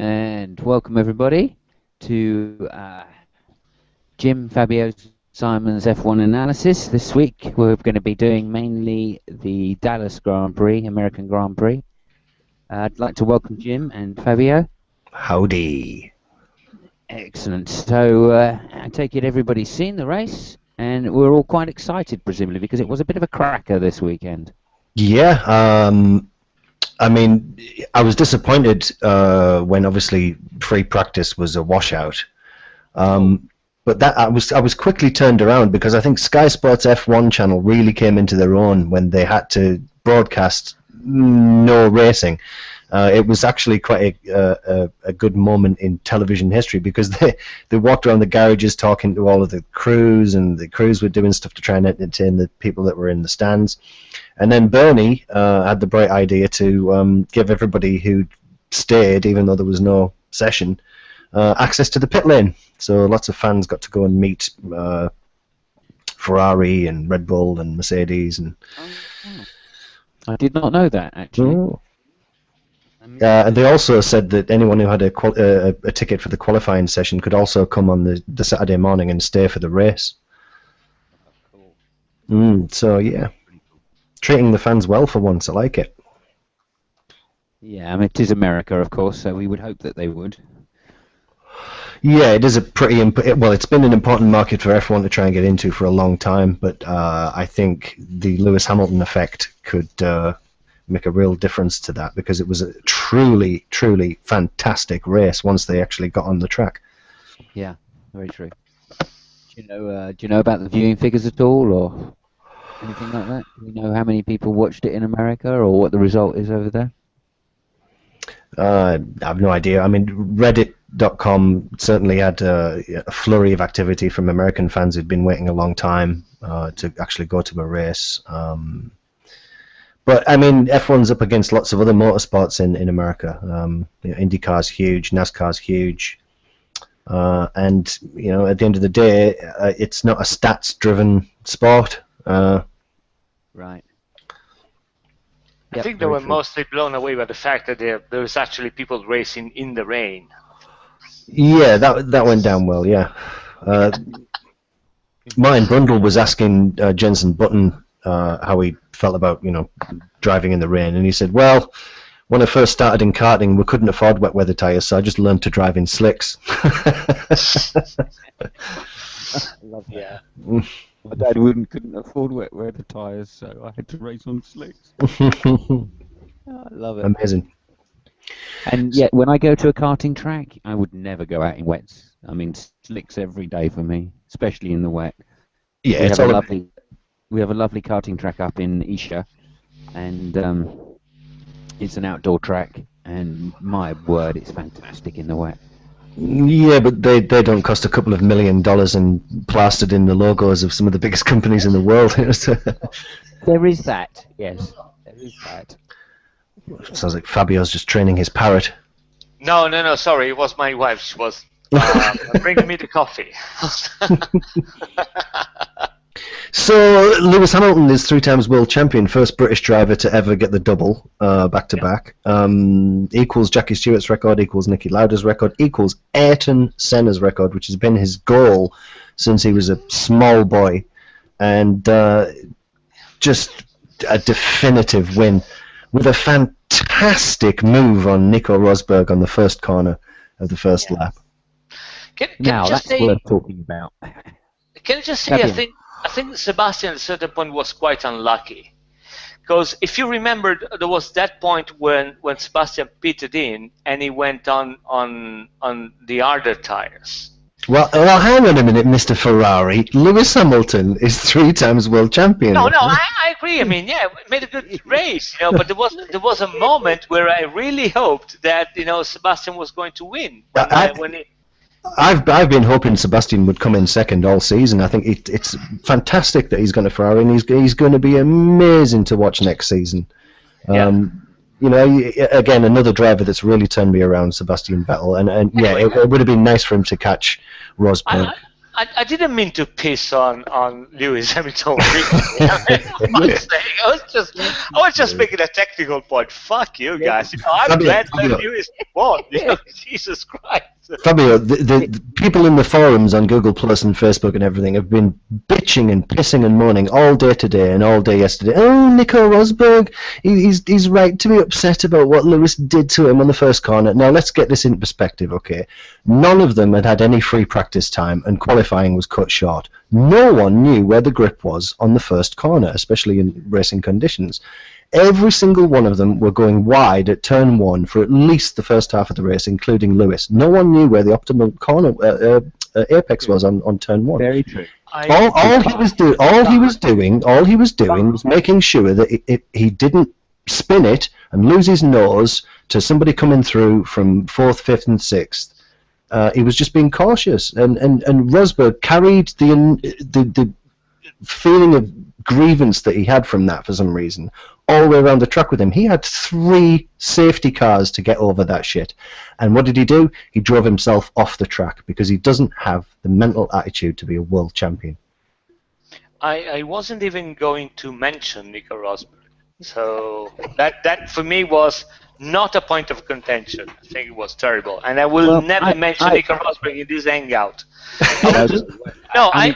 And welcome everybody to Jim, Fabio, Simon's F1 analysis. This week we're going to be doing mainly the Dallas Grand Prix, American Grand Prix. I'd like to welcome Jim and Fabio. Howdy. Excellent. So I take it everybody's seen the race, and we're all quite excited, presumably, because it was a bit of a cracker this weekend. Yeah, I mean, I was disappointed when obviously free practice was a washout. But that I was quickly turned around because I think Sky Sports F1 channel really came into their own when they had to broadcast no racing. It was actually quite a good moment in television history because they walked around the garages talking to all of the crews, and the crews were doing stuff to try and entertain the people that were in the stands. And then Bernie had the bright idea to give everybody who stayed, even though there was no session, access to the pit lane. So lots of fans got to go and meet Ferrari and Red Bull and Mercedes. And I did not know that, actually. Oh. And they also said that anyone who had a ticket for the qualifying session could also come on the Saturday morning and stay for the race. So yeah, treating the fans well for once. I like it. Yeah, I mean, it is America, of course, so we would hope that they would. Yeah, it is a pretty well. It's been an important market for F1 to try and get into for a long time, but I think the Lewis Hamilton effect could make a real difference to that, because it was a truly, truly fantastic race once they actually got on the track. Yeah, very true. Do you know about the viewing figures at all, or anything like that? Do you know how many people watched it in America, or what the result is over there? I have no idea. I mean, Reddit.com certainly had a flurry of activity from American fans who'd been waiting a long time to actually go to a race. But I mean, F1's up against lots of other motorsports in America. IndyCar's huge, NASCAR's huge, and at the end of the day, it's not a stats-driven sport. Right. I think they were mostly blown away by the fact that there was actually people racing in the rain. Yeah, that went down well. Yeah, Martin Brundle was asking Jenson Button how he felt about driving in the rain, and he said, "Well, when I first started in karting, we couldn't afford wet weather tires, so I just learned to drive in slicks." Love that. Yeah. My dad couldn't afford wet weather tires, so I had to race on slicks. I love it. Amazing. And yet, when I go to a karting track, I would never go out in wets. I mean, slicks every day for me, especially in the wet. Yeah, we have a lovely karting track up in Isha, and it's an outdoor track, and my word, it's fantastic in the wet. Yeah, but they don't cost a couple of $1 million and plastered in the logos of some of the biggest companies in the world. There is that, yes. There is that. Sounds like Fabio's just training his parrot. No, sorry, it was my wife. She was bringing me the coffee. So, Lewis Hamilton is 3 times world champion, first British driver to ever get the double back-to-back. Equals Jackie Stewart's record, equals Niki Lauda's record, equals Ayrton Senna's record, which has been his goal since he was a small boy. And just a definitive win with a fantastic move on Nico Rosberg on the first corner of the first lap. Now, that's worth talking about. Can I just say, I think Sebastian at a certain point was quite unlucky, because if you remember, there was that point when Sebastian pitted in and he went on the harder tires. Well, hang on a minute, Mr. Ferrari. Lewis Hamilton is 3 times world champion. No, I agree. I mean, yeah, made a good race, but there was a moment where I really hoped that Sebastian was going to win when he. I've been hoping Sebastian would come in second all season. I think it's fantastic that he's gone to Ferrari, and he's going to be amazing to watch next season. Again, another driver that's really turned me around, Sebastian Vettel, and yeah, it would have been nice for him to catch Rosberg. I didn't mean to piss on Lewis Hamilton. I was just making a technical point. Fuck you guys. I'm glad that Lewis won. Jesus Christ. Fabio, the people in the forums on Google Plus and Facebook and everything have been bitching and pissing and moaning all day today and all day yesterday. Oh, Nico Rosberg, he's right to be upset about what Lewis did to him on the first corner. Now, let's get this in perspective, okay? None of them had any free practice time, and qualifying was cut short. No one knew where the grip was on the first corner, especially in racing conditions. Every single one of them were going wide at turn 1 for at least the first half of the race, including Lewis. No one knew where the optimal corner apex was on turn 1. Very true. All he was doing was making sure that he didn't spin it and lose his nose to somebody coming through from 4th, 5th, and 6th. He was just being cautious, and Rosberg carried the feeling of grievance that he had from that for some reason all the way around the track with him. He had 3 safety cars to get over that shit, and what did he do? He drove himself off the track because he doesn't have the mental attitude to be a world champion. I wasn't even going to mention Nico Rosberg, so that for me was not a point of contention. I think it was terrible, and I will never mention Nico Rosberg in this hangout. I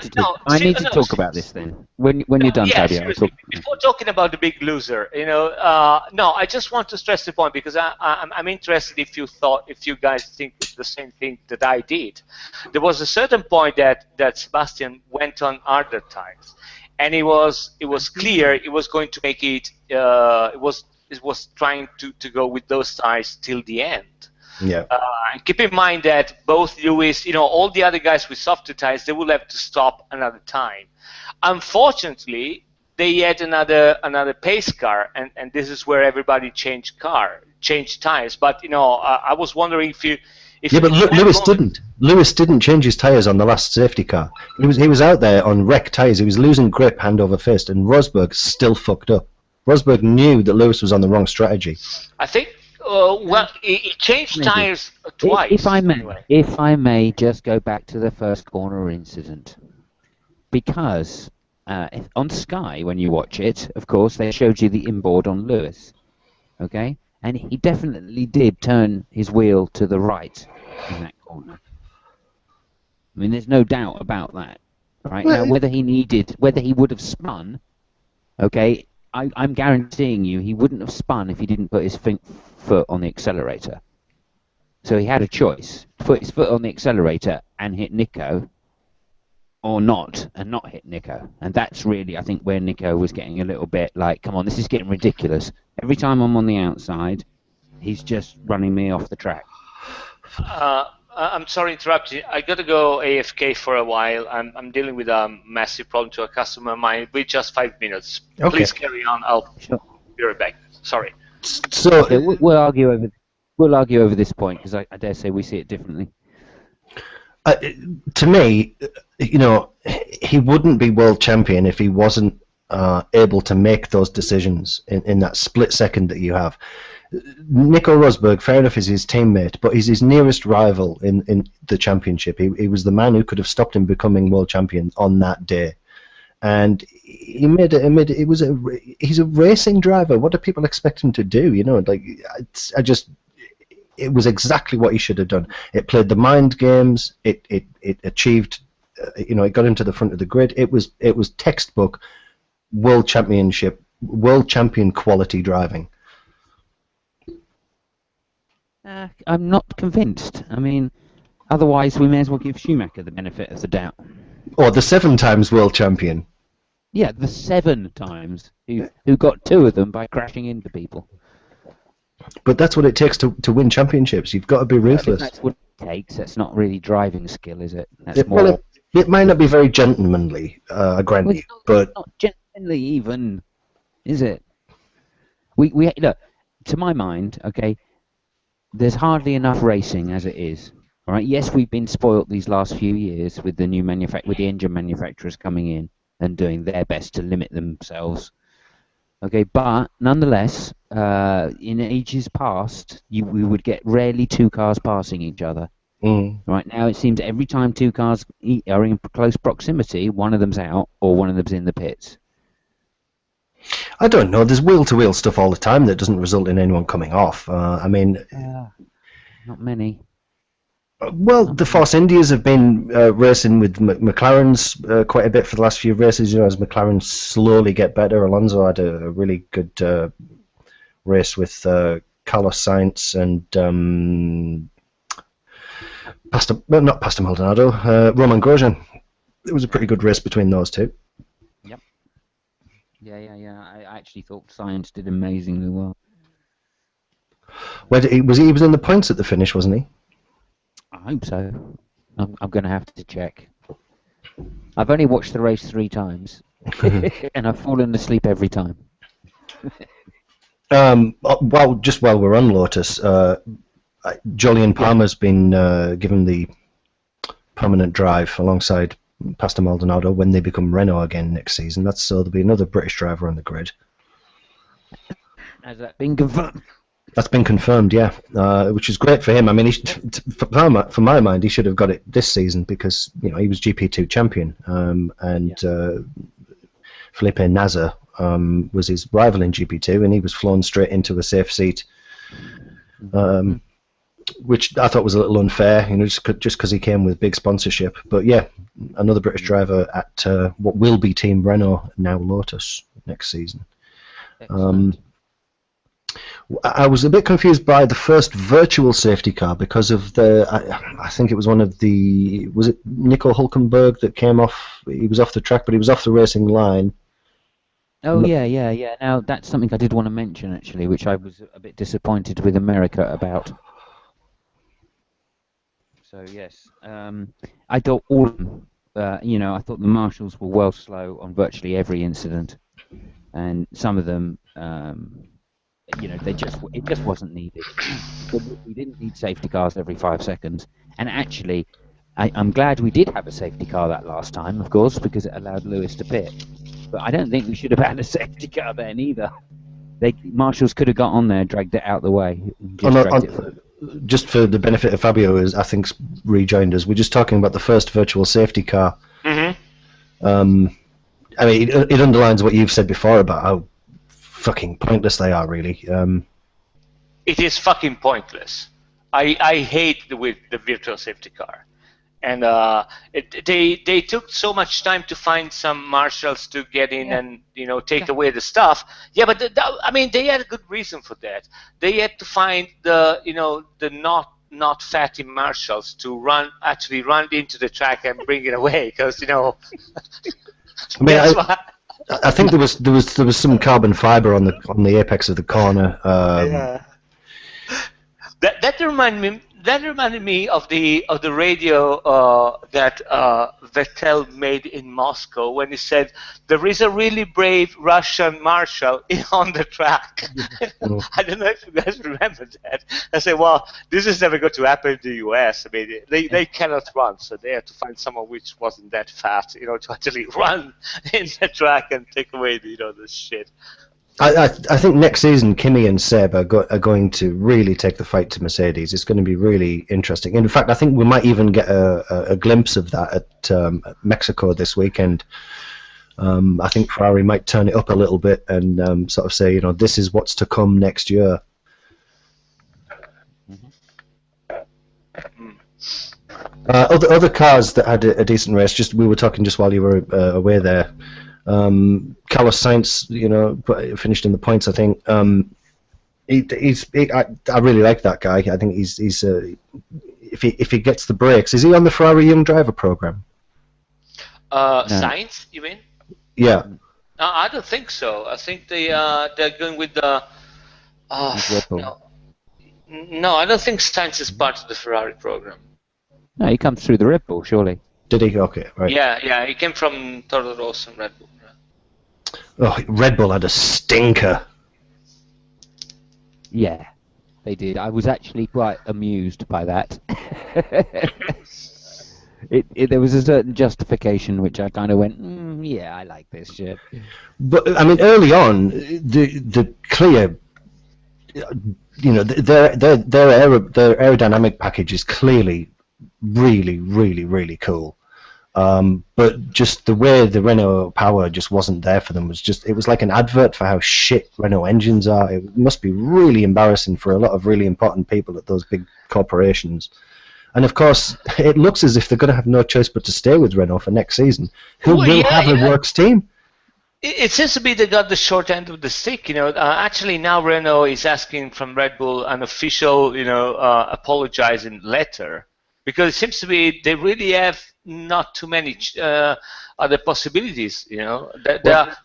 need to talk about this then. When you're done, Fabio. Before talking about the big loser, no, I just want to stress the point because I'm interested if you guys think the same thing that I did. There was a certain point that Sebastian went on harder tires, and it was clear it was going to make it. It was trying to go with those tires till the end. Yeah. And keep in mind that both Lewis, all the other guys with softer tires, they will have to stop another time. Unfortunately, they had another pace car, and this is where everybody changed tires. But I was wondering but Lewis didn't. Lewis didn't change his tires on the last safety car. He was out there on wrecked tires. He was losing grip hand over fist, and Rosberg still fucked up. Rosberg knew that Lewis was on the wrong strategy. I think. He changed tires twice. If I may, just go back to the first corner incident, because on Sky, when you watch it, of course, they showed you the inboard on Lewis, okay, and he definitely did turn his wheel to the right in that corner. I mean, there's no doubt about that, right? Now, whether he would have spun, okay. I'm guaranteeing you he wouldn't have spun if he didn't put his foot on the accelerator. So he had a choice: put his foot on the accelerator and hit Nico, or not, and not hit Nico. And that's really, I think, where Nico was getting a little bit like, come on, this is getting ridiculous. Every time I'm on the outside, he's just running me off the track. I'm sorry to interrupt you. I got to go AFK for a while. I'm dealing with a massive problem to a customer of mine. With just 5 minutes. Okay. Please carry on. I'll be right back. Sorry. So okay, we'll argue over this point because I dare say we see it differently. To me, he wouldn't be world champion if he wasn't able to make those decisions in that split second that you have. Nico Rosberg, fair enough, is his teammate, but he's his nearest rival in the championship. He was the man who could have stopped him becoming world champion on that day, and he's a racing driver. What do people expect him to do? It was exactly what he should have done. It played the mind games. It achieved, it got into the front of the grid. It was textbook world champion quality driving. I'm not convinced. I mean, otherwise we may as well give Schumacher the benefit of the doubt. Or the 7 times world champion. Yeah, the 7 times who got 2 of them by crashing into people. But that's what it takes to win championships. You've got to be ruthless. That's what it takes. That's not really driving skill, is it? Well, it might not be very gentlemanly, I grant you, but it's not gentlemanly even, is it? We look, to my mind, okay. There's hardly enough racing as it is. All right. Yes, we've been spoilt these last few years with the new with the engine manufacturers coming in and doing their best to limit themselves. Okay, but nonetheless, in ages past, we would get rarely 2 cars passing each other. Right now, it seems every time two cars are in close proximity, one of them's out or one of them's in the pits. I don't know. There's wheel-to-wheel stuff all the time that doesn't result in anyone coming off. I mean, not many. Well, the Force Indias have been racing with McLaren's quite a bit for the last few races. You know, as McLaren slowly get better. Alonso had a really good race with Carlos Sainz and not Pastor Maldonado, Roman Grosjean. It was a pretty good race between those two. Yep. Yeah. I actually thought Sainz did amazingly well. He was in the points at the finish, wasn't he? I hope so. I'm going to have to check. I've only watched the race 3 times, and I've fallen asleep every time. Well, just while we're on Lotus, Jolyon Palmer's been given the permanent drive alongside Pastor Maldonado when they become Renault again next season. So there'll be another British driver on the grid. Has that been confirmed? That's been confirmed, yeah, which is great for him. I mean, for my mind, he should have got it this season because he was GP2 champion, and Felipe Nasr was his rival in GP2, and he was flown straight into a safe seat, which I thought was a little unfair, just because he came with big sponsorship. But yeah, another British driver at what will be Team Renault, now Lotus, next season. I was a bit confused by the first virtual safety car because of I think it was was it Nico Hülkenberg that came off? He was off the track, but he was off the racing line. Oh, yeah. Now, that's something I did want to mention, actually, which I was a bit disappointed with America about. So, yes, I thought all of them, I thought the marshals were well slow on virtually every incident, and some of them... it just wasn't needed. We didn't need safety cars every 5 seconds. And actually, I'm glad we did have a safety car that last time, of course, because it allowed Lewis to pit. But I don't think we should have had a safety car then either. Marshals could have got on there, dragged it out the way. Just for the benefit of Fabio, I think rejoined us. We're just talking about the first virtual safety car. Mm-hmm. I mean, it underlines what you've said before about how fucking pointless they are, really. It is fucking pointless. I hate the virtual safety car, and they took so much time to find some marshals to get in and take away the stuff. Yeah, but I mean they had a good reason for that. They had to find the not fatty marshals to actually run into the track and bring it away because I mean, I think there was some carbon fiber on the apex of the corner. Yeah. That reminded me of the radio that Vettel made in Moscow when he said there is a really brave Russian marshal on the track. I don't know if you guys remember that. I said, well, this is never going to happen in the US. I mean, they cannot run, so they have to find someone which wasn't that fat, to actually run in the track and take away the shit. I think next season Kimi and Seb are going to really take the fight to Mercedes. It's going to be really interesting. In fact, I think we might even get a glimpse of that at Mexico this weekend. I think Ferrari might turn it up a little bit and sort of say, this is what's to come next year. Other cars that had a decent race. We were talking just while you were away there. Carlos Sainz, finished in the points. I think I really like that guy. I think he's if he gets the breaks, is he on the Ferrari Young Driver program? No. Sainz, you mean? Yeah. I don't think so. I think they're going with the. No, I don't think Sainz is part of the Ferrari program. No, he comes through the Red Bull, surely. Did he? Okay, right. Yeah, he came from Toro Rosso and Red Bull. Oh, Red Bull had a stinker. Yeah, they did. I was actually quite amused by that. There was a certain justification which I kind of went, yeah, I like this shit. But I mean, early on, the clear, their aerodynamic package is clearly really, really, really cool. But just the way the Renault power just wasn't there for them it was like an advert for how shit Renault engines are. It must be really embarrassing for a lot of really important people at those big corporations. And of course, it looks as if they're going to have no choice but to stay with Renault for next season. Who will have a works team? It seems to be they got the short end of the stick. Actually now Renault is asking from Red Bull an official, apologizing letter, because it seems to be they really have not too many other possibilities. They're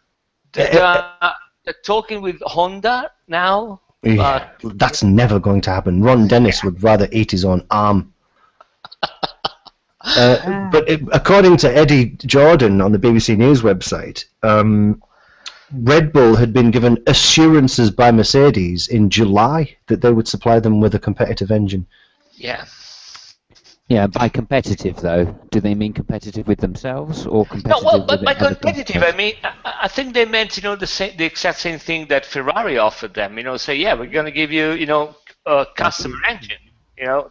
talking with Honda now. Yeah, that's never going to happen. Ron Dennis would rather eat his own arm. But according to Eddie Jordan on the BBC News website, Red Bull had been given assurances by Mercedes in July that they would supply them with a competitive engine. Yeah. Yeah, by competitive though, do they mean competitive with themselves or competitive? No, well, but with by competitive, I mean, I think they meant, the exact same thing that Ferrari offered them. Say, yeah, we're going to give you, a customer engine.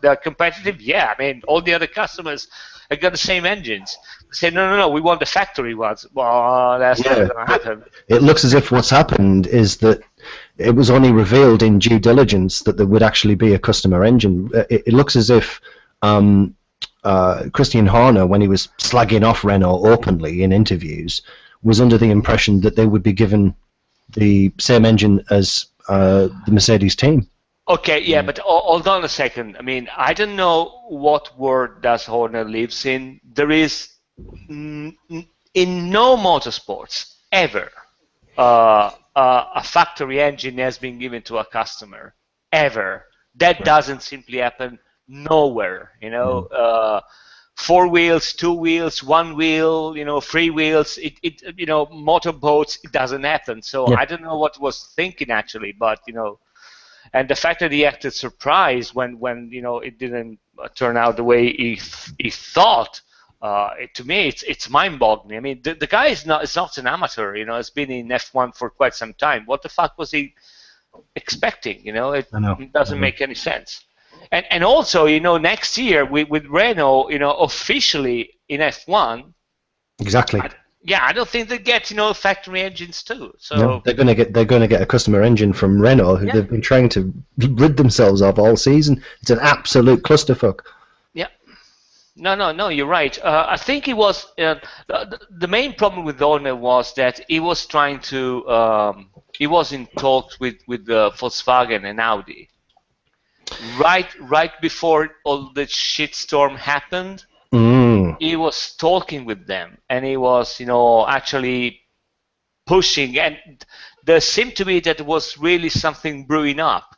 They're competitive. Yeah, I mean, all the other customers have got the same engines. They say, no, we want the factory ones. Well, that's not going to happen. It looks as if what's happened is that it was only revealed in due diligence that there would actually be a customer engine. It looks as if Christian Horner, when he was slagging off Renault openly in interviews, was under the impression that they would be given the same engine as the Mercedes team. Okay, yeah, but hold on a second. I mean, I don't know what world does Horner lives in. There is, in no motorsports ever, a factory engine has been given to a customer. Ever. That doesn't simply happen nowhere. 4 wheels, 2 wheels, 1 wheel, 3 wheels. Motorboats. It doesn't happen. So I don't know what was thinking actually, but and the fact that he acted surprised when it didn't turn out the way he thought, to me it's mind-boggling. I mean, the guy is not an amateur. He's been in F1 for quite some time. What the fuck was he expecting? It doesn't make any sense. And also, next year with Renault, officially in F1. Exactly. I don't think they get factory engines too. So no, they're going to get a customer engine from Renault, who they've been trying to rid themselves of all season. It's an absolute clusterfuck. Yeah. No, you're right. I think it was the main problem with Horner was that he was trying to he was in talks with Volkswagen and Audi. Right before all the shitstorm happened. He was talking with them, and he was, actually pushing, and there seemed to be that there was really something brewing up,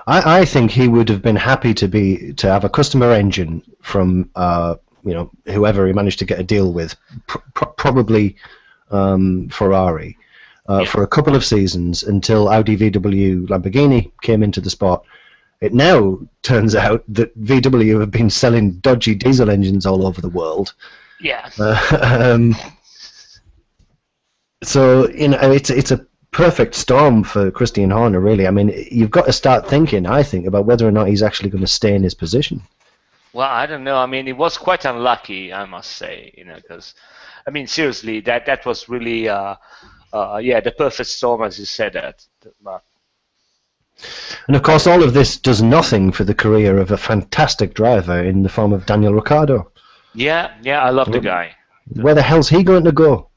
I think he would have been happy to have a customer engine from, whoever he managed to get a deal with, probably Ferrari, for a couple of seasons until Audi, VW, Lamborghini came into the sport. It now turns out that VW have been selling dodgy diesel engines all over the world. Yeah. So it's a perfect storm for Christian Horner, really. I mean, you've got to start thinking, I think, about whether or not he's actually going to stay in his position. Well, I don't know. I mean, it was quite unlucky, I must say, because, I mean, seriously, that was really, the perfect storm, as you said that. And of course, all of this does nothing for the career of a fantastic driver in the form of Daniel Ricciardo. Yeah, I love the guy. Where the hell's he going to go?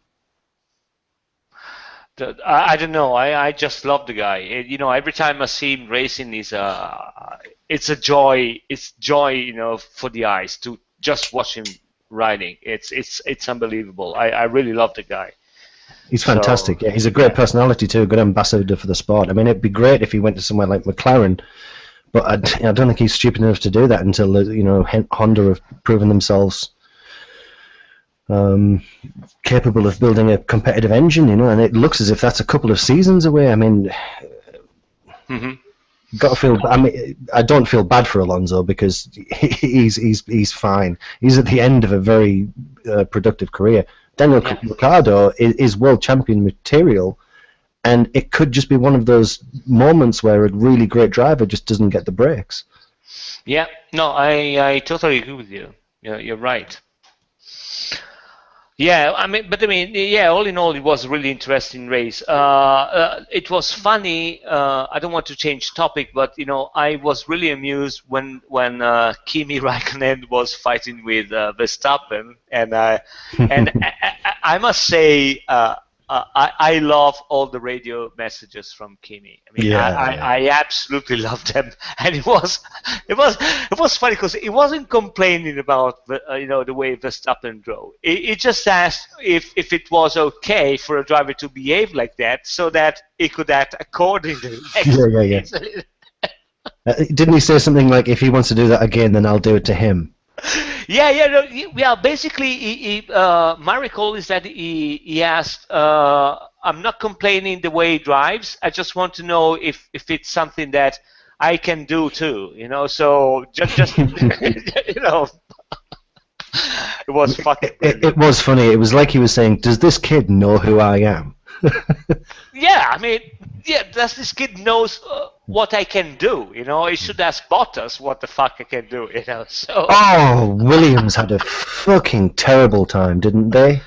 I don't know. I just love the guy. Every time I see him racing, it's a joy. It's joy, for the eyes to just watch him riding. It's unbelievable. I really love the guy. He's fantastic. So, he's a great personality too, a good ambassador for the sport. I mean, it'd be great if he went to somewhere like McLaren, but I don't think he's stupid enough to do that until Honda have proven themselves capable of building a competitive engine. And it looks as if that's a couple of seasons away. I mean, got to feel. I mean, I don't feel bad for Alonso because he's fine. He's at the end of a very productive career. Daniel Ricciardo is world champion material, and it could just be one of those moments where a really great driver just doesn't get the breaks. Yeah, no, I totally agree with you. You're right. Yeah, yeah. All in all, it was a really interesting race. It was funny. I don't want to change topic, but I was really amused when Kimi Raikkonen was fighting with Verstappen, and I must say, I love all the radio messages from Kimi. I mean, Yeah. I absolutely love them, and it was funny because he wasn't complaining about the way Verstappen drove. He just asked if it was okay for a driver to behave like that, so that he could act accordingly. Yeah. Didn't he say something like, if he wants to do that again, then I'll do it to him? Yeah. Basically, my recall is that he asked, "I'm not complaining the way he drives. I just want to know if it's something that I can do too." So just it was fucking brilliant. It was funny. It was like he was saying, "Does this kid know who I am?" Yeah, I mean, does this kid knows what I can do? He should ask Bottas what the fuck I can do. So. Oh, Williams had a fucking terrible time, didn't they?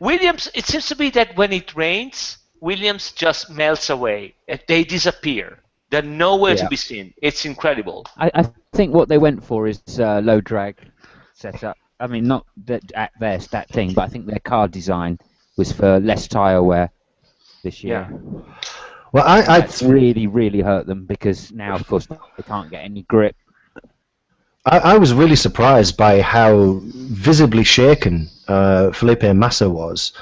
Williams, it seems to be that when it rains, Williams just melts away. They disappear. They're nowhere to be seen. It's incredible. I think what they went for is low drag setup. I mean, not that at their stat thing, but I think their car design was for less tyre wear this year. Yeah. Well, that's really, really hurt them, because now, of course, they can't get any grip. I was really surprised by how visibly shaken Felipe Massa was,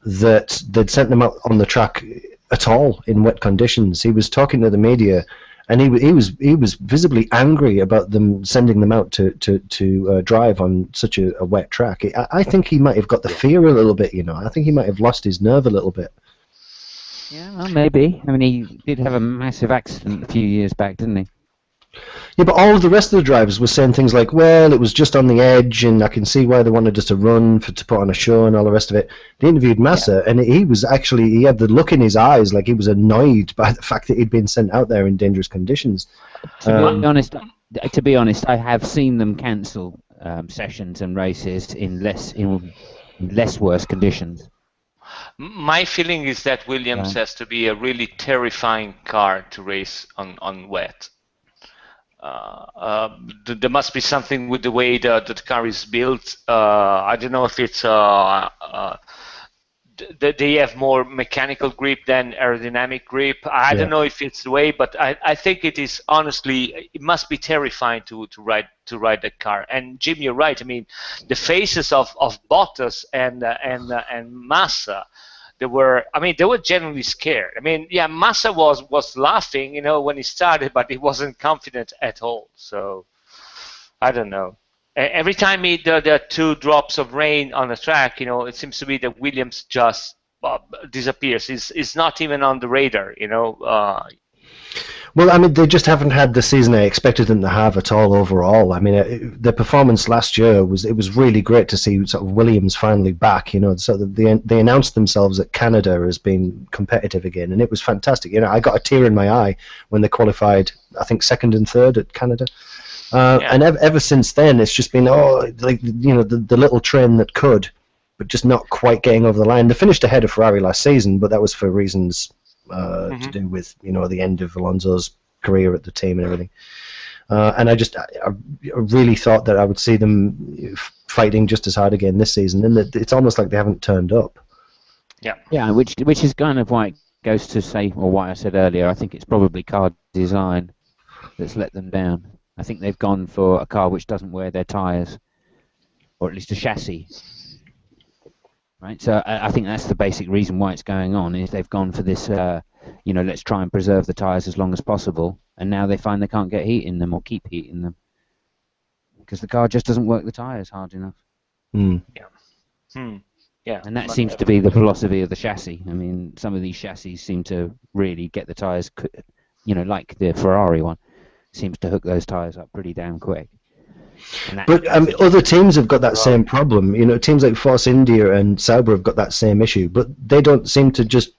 that they'd sent them out on the track at all in wet conditions. He was talking to the media, and he was visibly angry about them sending them out to drive on such a wet track. I think he might have got the fear a little bit. I think he might have lost his nerve a little bit. Yeah, well, maybe. I mean, he did have a massive accident a few years back, didn't he? Yeah, but all of the rest of the drivers were saying things like, well, it was just on the edge, and I can see why they wanted us to run to put on a show and all the rest of it. They interviewed Massa, and he had the look in his eyes like he was annoyed by the fact that he'd been sent out there in dangerous conditions. To be honest, I have seen them cancel sessions and races in less worse conditions. My feeling is that Williams has to be a really terrifying car to race on wet. There must be something with the way that the car is built. I don't know if it's they have more mechanical grip than aerodynamic grip. I don't know if it's the way, but I think it is, honestly, it must be terrifying to ride that car. And Jim, you're right. I mean, the faces of Bottas and Massa, they were genuinely scared. I mean, yeah, Massa was laughing, when he started, but he wasn't confident at all. So I don't know. Every time there are 2 drops of rain on the track, it seems to be that Williams just disappears. It's not even on the radar, Well, I mean, they just haven't had the season I expected them to have at all overall. I mean, the performance last year was really great to see sort of Williams finally back. So they announced themselves at Canada as being competitive again, and it was fantastic. I got a tear in my eye when they qualified, I think, 2nd and 3rd at Canada. And ever since then, it's just been the little train that could, but just not quite getting over the line. They finished ahead of Ferrari last season, but that was for reasons to do with the end of Alonso's career at the team and everything. And I really thought that I would see them fighting just as hard again this season, and that it's almost like they haven't turned up. Yeah, which is kind of why it goes to say, or what I said earlier. I think it's probably car design that's let them down. I think they've gone for a car which doesn't wear their tyres, or at least a chassis. Right, so I think that's the basic reason why it's going on, is they've gone for this, let's try and preserve the tyres as long as possible, and now they find they can't get heat in them or keep heat in them, because the car just doesn't work the tyres hard enough. Yeah, and that seems to be the philosophy of the chassis. I mean, some of these chassis seem to really get the tyres, like the Ferrari one, seems to hook those tyres up pretty damn quick. But other teams have got that same problem. Teams like Force India and Sauber have got that same issue, but they don't seem to just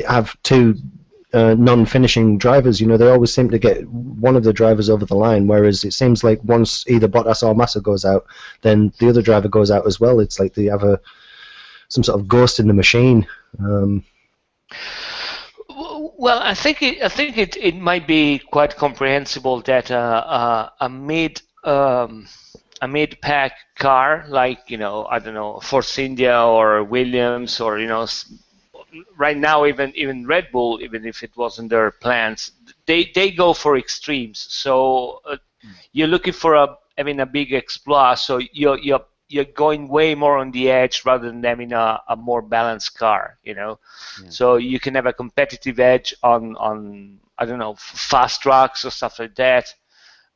have 2 non-finishing drivers. You know, they always seem to get one of the drivers over the line, whereas it seems like once either Bottas or Massa goes out, then the other driver goes out as well. It's like they have some sort of ghost in the machine. Well, I think it might be quite comprehensible that a mid-pack car, like, you know, I don't know, Force India or Williams, or, you know, right now even Red Bull, even if it wasn't their plans, they go for extremes. So you're looking for a big exploit. So you're going way more on the edge rather than having a more balanced car, you know. Yeah. So you can have a competitive edge on I don't know, fast tracks or stuff like that,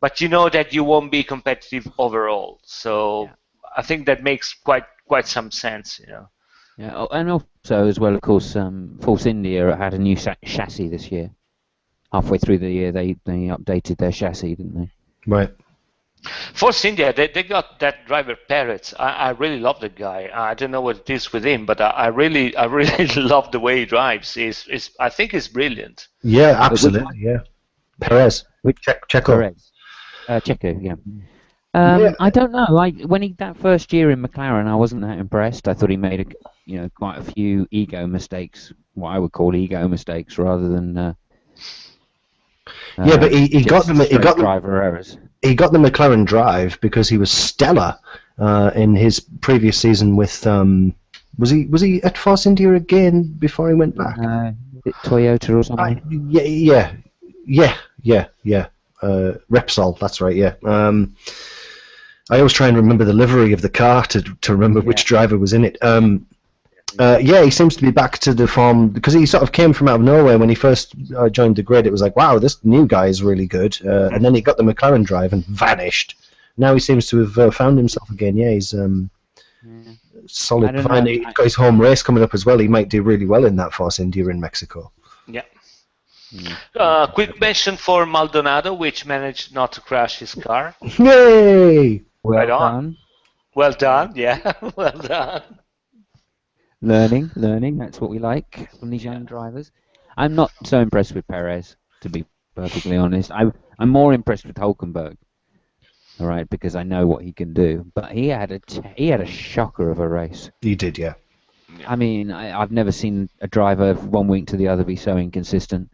but you know that you won't be competitive overall. So yeah. I think that makes quite some sense, you know. Yeah, and also as well, of course, Force India had a new chassis this year. Halfway through the year, they updated their chassis, didn't they? Right. Force India, they got that driver Perez. I really love the guy. I don't know what it is with him, but I really love the way he drives. I think he's brilliant. Yeah, absolutely. Yeah. Perez. Checo. Perez. Checo, yeah. I don't know. When that first year in McLaren, I wasn't that impressed. I thought he made quite a few ego mistakes, what I would call ego mistakes, rather than. Yeah, but he got them. Driver errors. He got the McLaren drive because he was stellar in his previous season with. Was he at Force India again before he went back? Toyota or something. Yeah. Repsol. That's right. Yeah. I always try and remember the livery of the car to remember which driver was in it. He seems to be back to the form, because he sort of came from out of nowhere when he first joined the grid. It was like, wow, this new guy is really good. And then he got the McLaren drive and vanished. Now he seems to have found himself again. Yeah, he's solid. Finally, he's got his home race coming up as well. He might do really well in that Force India in Mexico. Yeah. Quick mention for Maldonado, which managed not to crash his car. Yay! Well done. Well done, yeah. Well done. Learning, that's what we like from these young drivers. I'm not so impressed with Perez, to be perfectly honest. I'm more impressed with Hülkenberg, all right, because I know what he can do. But he had a shocker of a race. He did, yeah. I mean, I've never seen a driver from one week to the other be so inconsistent.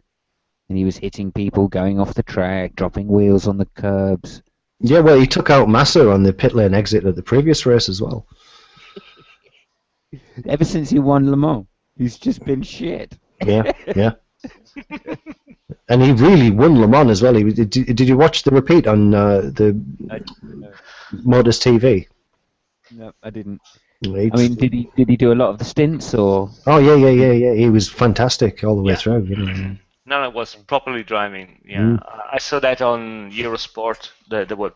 And he was hitting people, going off the track, dropping wheels on the curbs. Yeah, well, he took out Massa on the pit lane exit at the previous race as well. Ever since he won Le Mans, he's just been shit. Yeah. And he really won Le Mans as well. Did you watch the repeat on the Modus TV? No, I didn't. Right. I mean, did he do a lot of the stints or? Oh yeah. He was fantastic all the way through. You know. No, it was properly driving. Yeah, I saw that on Eurosport. They were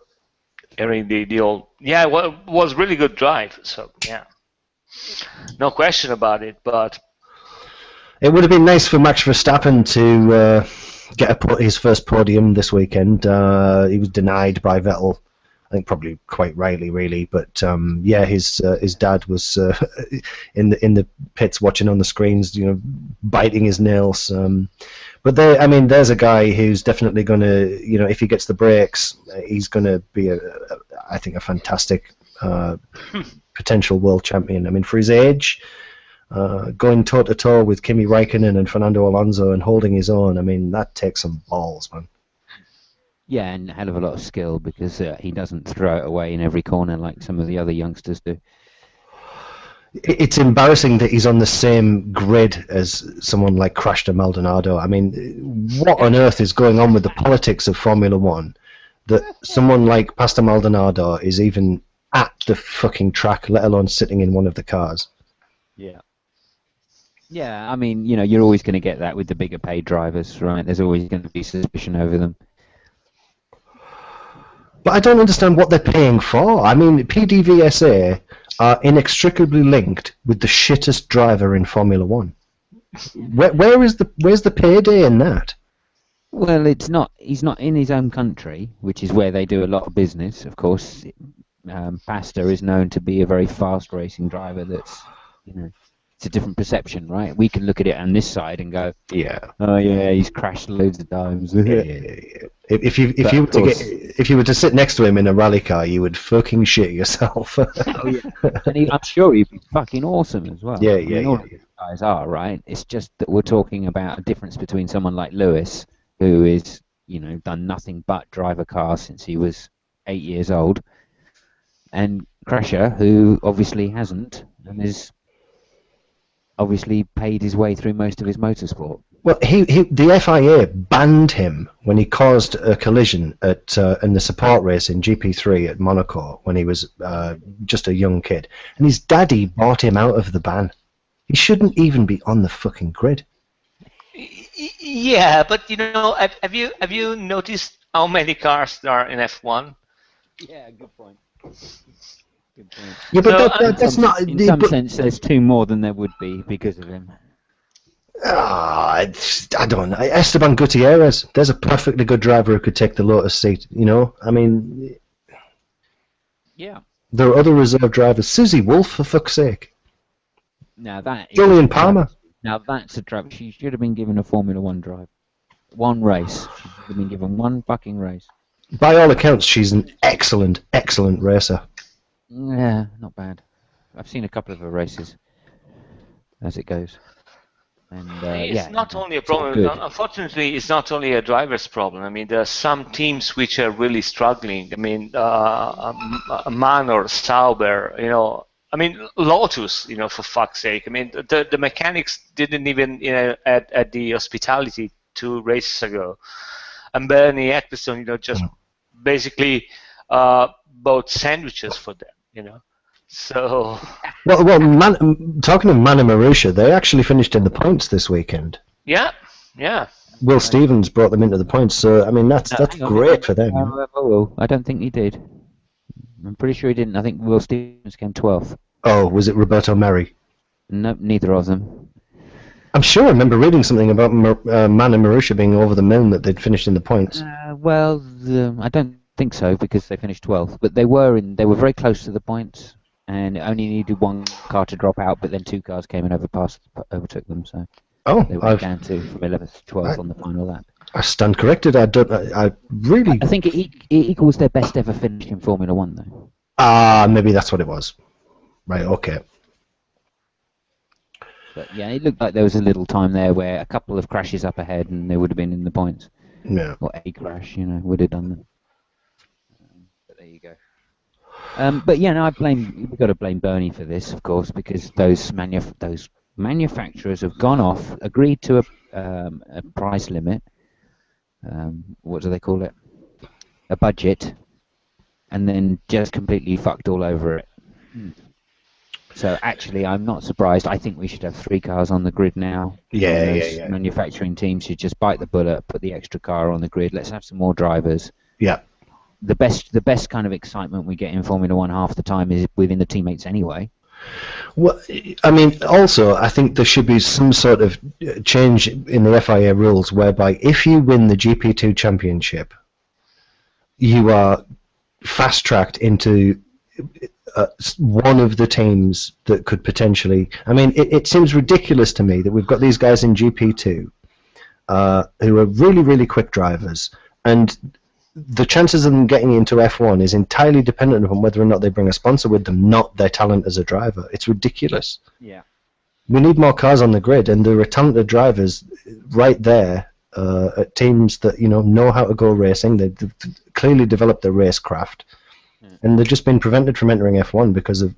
airing the old. Yeah, it was really good drive. So yeah. No question about it, but it would have been nice for Max Verstappen to get his first podium this weekend. He was denied by Vettel, I think probably quite rightly, really. But his dad was in the pits watching on the screens, biting his nails. But there's a guy who's definitely going to, if he gets the breaks, he's going to be I think a fantastic potential world champion. I mean, for his age, going toe-to-toe with Kimi Räikkönen and Fernando Alonso and holding his own, I mean, that takes some balls, man. Yeah, and a hell of a lot of skill, because he doesn't throw it away in every corner like some of the other youngsters do. It's embarrassing that he's on the same grid as someone like Crash Maldonado. I mean, what on earth is going on with the politics of Formula One that someone like Pastor Maldonado is even at the fucking track, let alone sitting in one of the cars? Yeah. Yeah, I mean, you're always going to get that with the bigger paid drivers, right? There's always going to be suspicion over them. But I don't understand what they're paying for. I mean, PDVSA are inextricably linked with the shittest driver in Formula One. Where's the payday in that? Well, he's not in his own country, which is where they do a lot of business, of course. Pastor is known to be a very fast racing driver that's, it's a different perception, right? We can look at it on this side and go, Yeah. oh yeah, he's crashed loads of times. Yeah. If you were to sit next to him in a rally car, you would fucking shit yourself. Oh yeah, and I'm sure he'd be fucking awesome as well. Yeah, I mean, all of yeah. these guys are, right? It's just that we're talking about a difference between someone like Lewis, who is, done nothing but drive a car since he was 8 years old, and Crusher, who obviously hasn't, and is obviously paid his way through most of his motorsport. Well, the FIA banned him when he caused a collision in the support race in GP3 at Monaco when he was just a young kid, and his daddy bought him out of the ban. He shouldn't even be on the fucking grid. Yeah, but have you noticed how many cars there are in F1? Yeah, good point. Good point. Yeah, but that's not. In some sense, there's two more than there would be because of him. I don't know. Esteban Gutierrez, there's a perfectly good driver who could take the Lotus seat. I mean, yeah. There are other reserve drivers. Susie Wolf, for fuck's sake. Now that Julian Palmer. Now that's a driver. She should have been given a Formula One drive. One race. She should have been given one fucking race. By all accounts, she's an excellent, excellent racer. Yeah, not bad. I've seen a couple of her races as it goes. And, it's not only a problem. Unfortunately, it's not only a driver's problem. I mean, there are some teams which are really struggling. I mean, Manor, Sauber, I mean, Lotus, for fuck's sake. I mean, the mechanics didn't even, at the hospitality 2 races ago. And Bernie Ecclestone, just basically bought sandwiches for them, So. Well, talking of Mana Marusha, they actually finished in the points this weekend. Yeah. Will Stevens brought them into the points, so I mean that's great for them. I don't think he did. I'm pretty sure he didn't. I think Will Stevens came 12th. Oh, was it Roberto Merri? No, neither of them. I'm sure I remember reading something about Mana Marusha being over the moon that they'd finished in the points. I don't think so because they finished 12th, but they were very close to the points, and only needed one car to drop out, but then 2 cars came and overtook them, so they went down from 11th to 12th on the final lap. I stand corrected. I think it equals their best ever finish in Formula One, though. Maybe that's what it was. Right. Okay. But yeah, it looked like there was a little time there where a couple of crashes up ahead, and they would have been in the points. Yeah. Or a crash, would have done them. But there you go. But yeah, no, we've got to blame Bernie for this, of course, because those manufacturers have gone off, agreed to a price limit. What do they call it? A budget, and then just completely fucked all over it. So actually, I'm not surprised. I think we should have 3 cars on the grid now. Yeah. Manufacturing teams should just bite the bullet, put the extra car on the grid. Let's have some more drivers. Yeah. The best kind of excitement we get in Formula One half the time is within the teammates anyway. Well, I mean, also, I think there should be some sort of change in the FIA rules whereby if you win the GP2 championship, you are fast-tracked into one of the teams that could potentially... I mean, it seems ridiculous to me that we've got these guys in GP2 who are really, really quick drivers, and the chances of them getting into F1 is entirely dependent upon whether or not they bring a sponsor with them, not their talent as a driver. It's ridiculous. Yeah. We need more cars on the grid, and there are talented drivers right there at teams that know how to go racing. They've clearly developed their racecraft, and they've just been prevented from entering F1 because of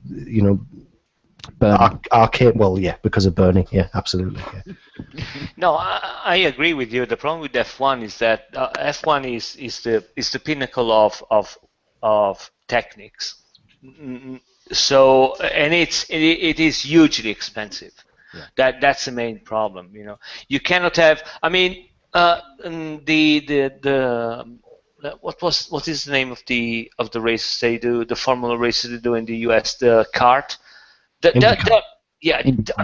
because of Bernie. Yeah, absolutely. Yeah. No, I agree with you. The problem with F1 is that F1 is the pinnacle of techniques. So, and it is hugely expensive. Yeah. That's the main problem. You cannot have. I mean, what is the name of the races they do? The Formula races they do in the US, the kart. I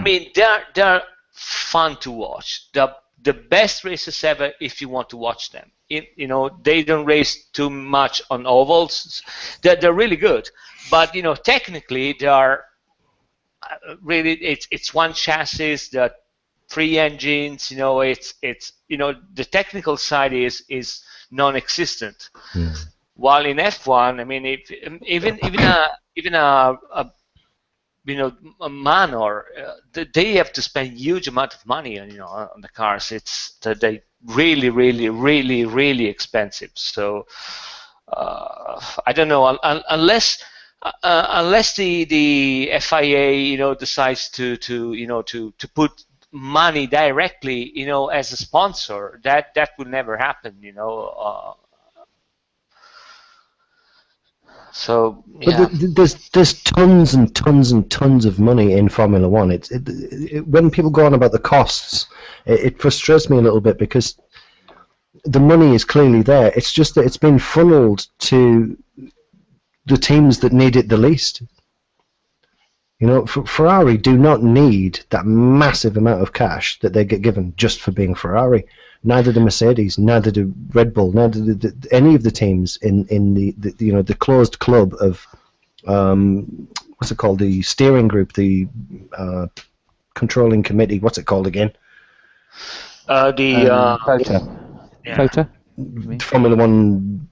mean, they're fun to watch. The best races ever if you want to watch them. They don't race too much on ovals. They're really good, but technically they are really it's one chassis, the 3 engines. The technical side is non-existent. While in F1, I mean, if, even a manor, they have to spend huge amount of money on the cars. They really, really, really, really expensive. So I don't know, unless the FIA decides to put money directly as a sponsor, that will never happen. So yeah. But there's tons and tons and tons of money in Formula One. When people go on about the costs, it frustrates me a little bit because the money is clearly there. It's just that it's been funneled to the teams that need it the least. Ferrari do not need that massive amount of cash that they get given just for being Ferrari. Neither do Mercedes, neither do Red Bull, neither do any of the teams in the closed club of what's it called, the steering group, the controlling committee. What's it called again? FOTA. Yeah. FOTA? Formula One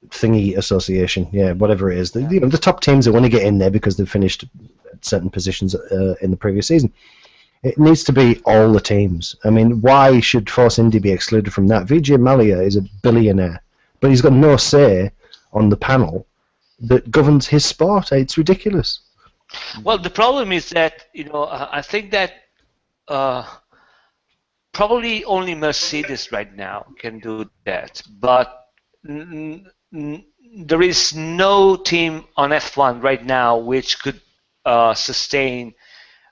thingy association, yeah, whatever it is. The top teams that want to get in there because they've finished at certain positions in the previous season. It needs to be all the teams. I mean, why should Force Indy be excluded from that? Vijay Mallya is a billionaire, but he's got no say on the panel that governs his sport. It's ridiculous. Well, the problem is that I think that probably only Mercedes right now can do that, but there is no team on F1 right now which could sustain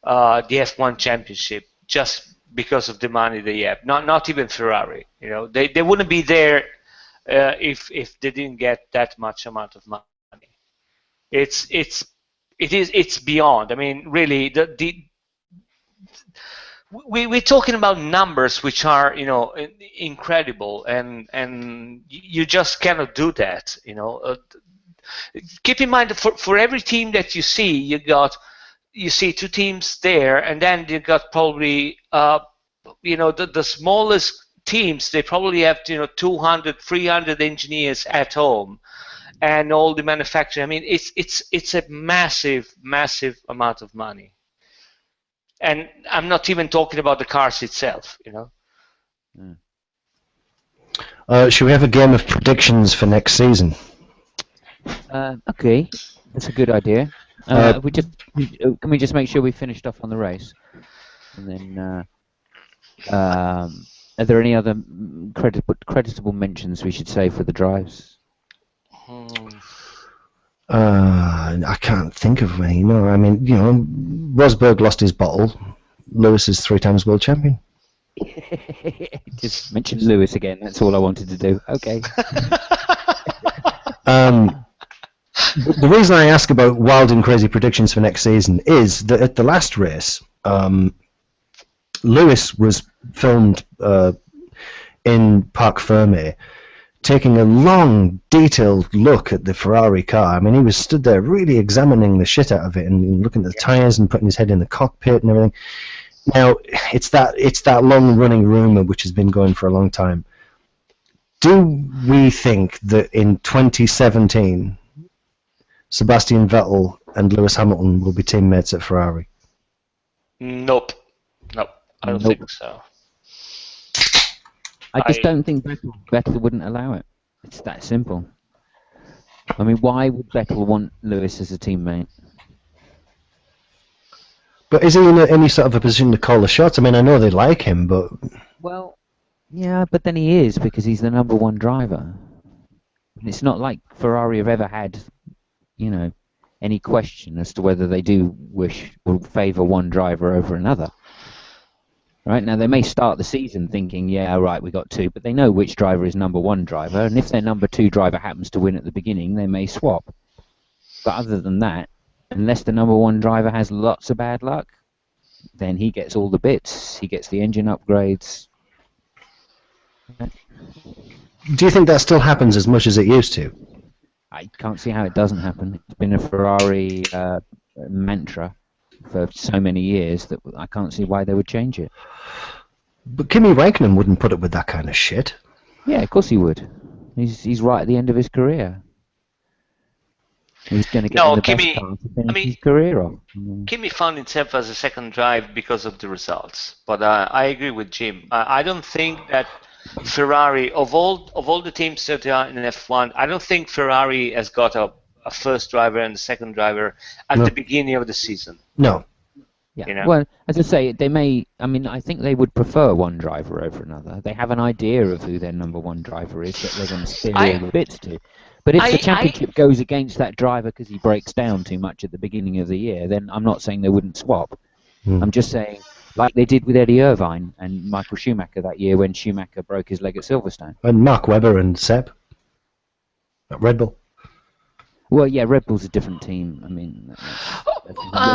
the F1 championship just because of the money they have. Not even Ferrari. They wouldn't be there if they didn't get that much amount of money. It's beyond. I mean, really, we're talking about numbers which are incredible, and you just cannot do that. Keep in mind, for every team that you see, you see 2 teams there, and then you got probably the smallest teams. They probably have 200, 300 engineers at home, and all the manufacturing. I mean, it's a massive amount of money, and I'm not even talking about the cars itself. Should we have a game of predictions for next season? Okay, that's a good idea. Can we just make sure we finished off on the race, and then are there any other creditable mentions we should say for the drives? I can't think of any. No, I mean, Rosberg lost his bottle. Lewis is 3 times world champion. Just mention Lewis again. That's all I wanted to do. Okay. The reason I ask about wild and crazy predictions for next season is that at the last race, Lewis was filmed in Parc Fermé taking a long, detailed look at the Ferrari car. I mean, he was stood there really examining the shit out of it and looking at the tyres and putting his head in the cockpit and everything. Now, it's that long-running rumour which has been going for a long time. Do we think that in 2017, Sebastian Vettel and Lewis Hamilton will be teammates at Ferrari? Nope, I don't think so. I just don't think Vettel wouldn't allow it. It's that simple. I mean, why would Vettel want Lewis as a teammate? But is he in any sort of a position to call the shots? I mean, I know they like him, but... Well, yeah, but then he is, because he's the #1 driver. And it's not like Ferrari have ever had, any question as to whether they do wish or favour one driver over another. Right, now they may start the season thinking, yeah, right, we got 2, but they know which driver is #1 driver, and if their #2 driver happens to win at the beginning, they may swap. But other than that, unless the #1 driver has lots of bad luck, then he gets all the bits. He gets the engine upgrades. Do you think that still happens as much as it used to? I can't see how it doesn't happen. It's been a Ferrari mantra for so many years that I can't see why they would change it. But Kimi Räikkönen wouldn't put up with that kind of shit. Yeah, of course he would. He's right at the end of his career. He's going to get in the best car to finish his career off. Kimi found himself as a second drive because of the results. But I agree with Jim. I don't think that Ferrari, of all the teams that are in F1, I don't think Ferrari has got a first driver and a second driver at the beginning of the season. No. Yeah. You know? Well, as I say, they may. I mean, I think they would prefer one driver over another. They have an idea of who their number one driver is that they're going to steer all the bits to. But if the championship goes against that driver because he breaks down too much at the beginning of the year, then I'm not saying they wouldn't swap. I'm just saying, like they did with Eddie Irvine and Michael Schumacher that year when Schumacher broke his leg at Silverstone. And Mark Webber and Seb at Red Bull. Well, yeah, Red Bull's a different team. I mean,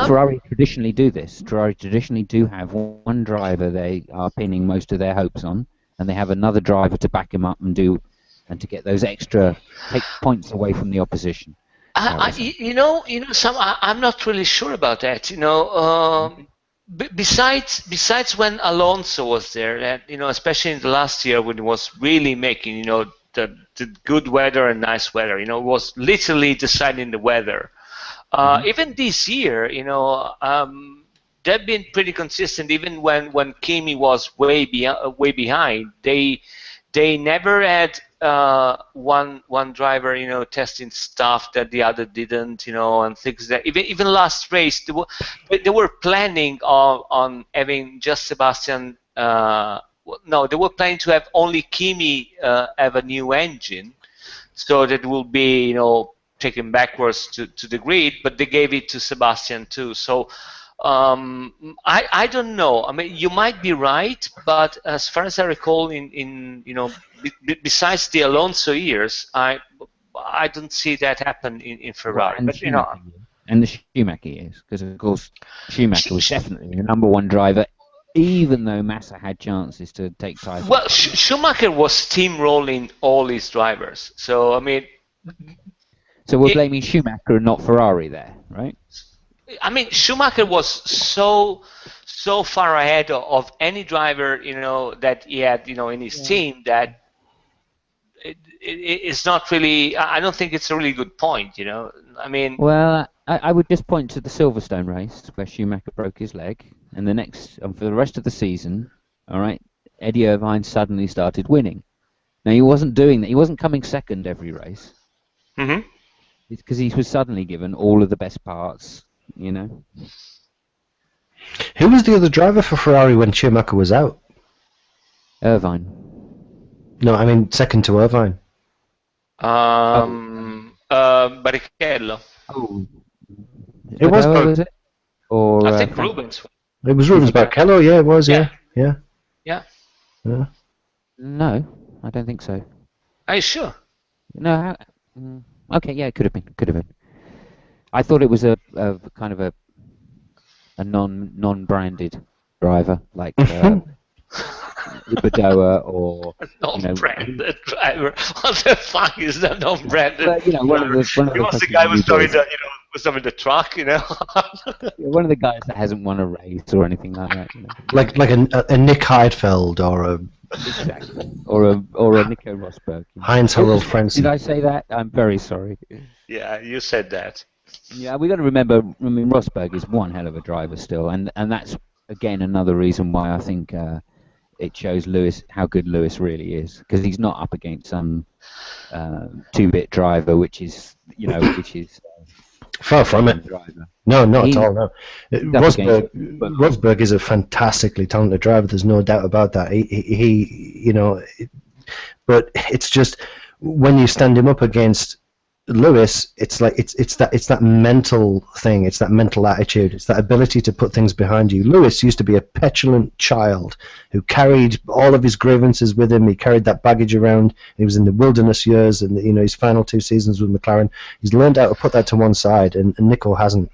Ferrari traditionally do this. Ferrari traditionally do have one driver they are pinning most of their hopes on, and they have another driver to back him up and to get those take points away from the opposition. I'm not really sure about that. Besides when Alonso was there, and especially in the last year when he was really making the good weather and nice weather, was literally deciding the weather. Even this year, they've been pretty consistent. Even when Kimi was way behind, they never had one driver, testing stuff that the other didn't, and things that even last race they were planning on having just Sebastian. No, they were planning to have only Kimi have a new engine, so that will be taken backwards to the grid. But they gave it to Sebastian too. So I don't know. I mean, you might be right, but as far as I recall, besides the Alonso years, I don't see that happen in Ferrari. Well, and the Schumacher years, because of course Schumacher was definitely the number one driver, even though Massa had chances to take titles. Well, Schumacher was steamrolling all his drivers. So I mean, so we're blaming Schumacher and not Ferrari there, right? I mean, Schumacher was so far ahead of any driver, that he had, in his team that it's not really. I don't think it's a really good point, I mean. Well, I would just point to the Silverstone race where Schumacher broke his leg, and for the rest of the season, all right, Eddie Irvine suddenly started winning. Now he wasn't doing that. He wasn't coming second every race. Mm-hmm. It's because he was suddenly given all of the best parts. Who was the other driver for Ferrari when Schumacher was out? Irvine. No, I mean second to Irvine. Barrichello. Oh. It was it? Or I think Rubens. It was Rubens Barrichello, yeah, it was, yeah. No, I don't think so. Are you sure? No. Okay, yeah, it could have been. I thought it was a kind of a non-branded driver like Ibadoa or non-branded driver. What the fuck is that non-branded? One of the guy was driving the truck, one of the guys that hasn't won a race or anything like that. Like a Nick Heidfeld or a. Exactly. Or a Nico Rosberg. Heinz Harald Frentzen. Did I say that? I'm very sorry. Yeah, you said that. Yeah, we got to remember. I mean, Rosberg is one hell of a driver still, and that's again another reason why I think it shows Lewis how good Lewis really is, because he's not up against some two-bit driver, which is far from it. Driver. No, not at all. No, Rosberg is a fantastically talented driver. There's no doubt about that. But it's just when you stand him up against Lewis, it's like it's that mental thing, it's that mental attitude, it's that ability to put things behind you. Lewis used to be a petulant child who carried all of his grievances with him. He carried that baggage around. He was in the wilderness years, and his final 2 seasons with McLaren. He's learned how to put that to one side, and Nico hasn't.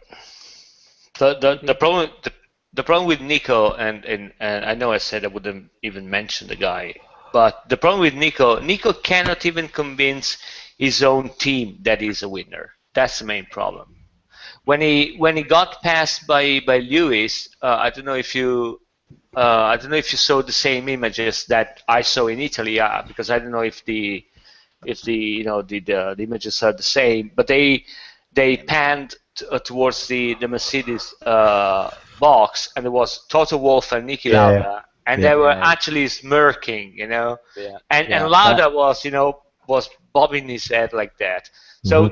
The problem with Nico, and I know I said I wouldn't even mention the guy, but the problem with Nico cannot even convince his own team that he's a winner. That's the main problem. when he got passed by Lewis, I don't know if you saw the same images that I saw in Italy, because I don't know if the the images are the same, but they panned towards the Mercedes box, and there was Toto Wolff and Niki Lauda, and they were actually smirking, and Lauda was bobbing his head like that. So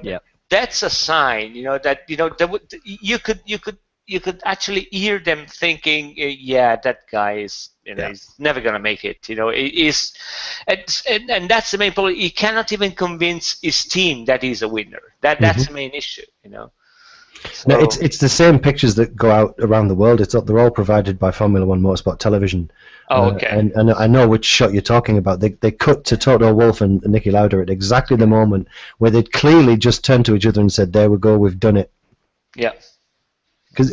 that's a sign, that you could actually hear them thinking, yeah, that guy is, he's never gonna make it. And that's the main problem. He cannot even convince his team that he's a winner. That's the main issue. So, no, it's the same pictures that go out around the world. They're all provided by Formula One Motorsport Television. Oh, okay. And I know which shot you're talking about. They cut to Toto Wolff and Niki Lauda at exactly the moment where they'd clearly just turned to each other and said, "There we go, we've done it." Yeah. Because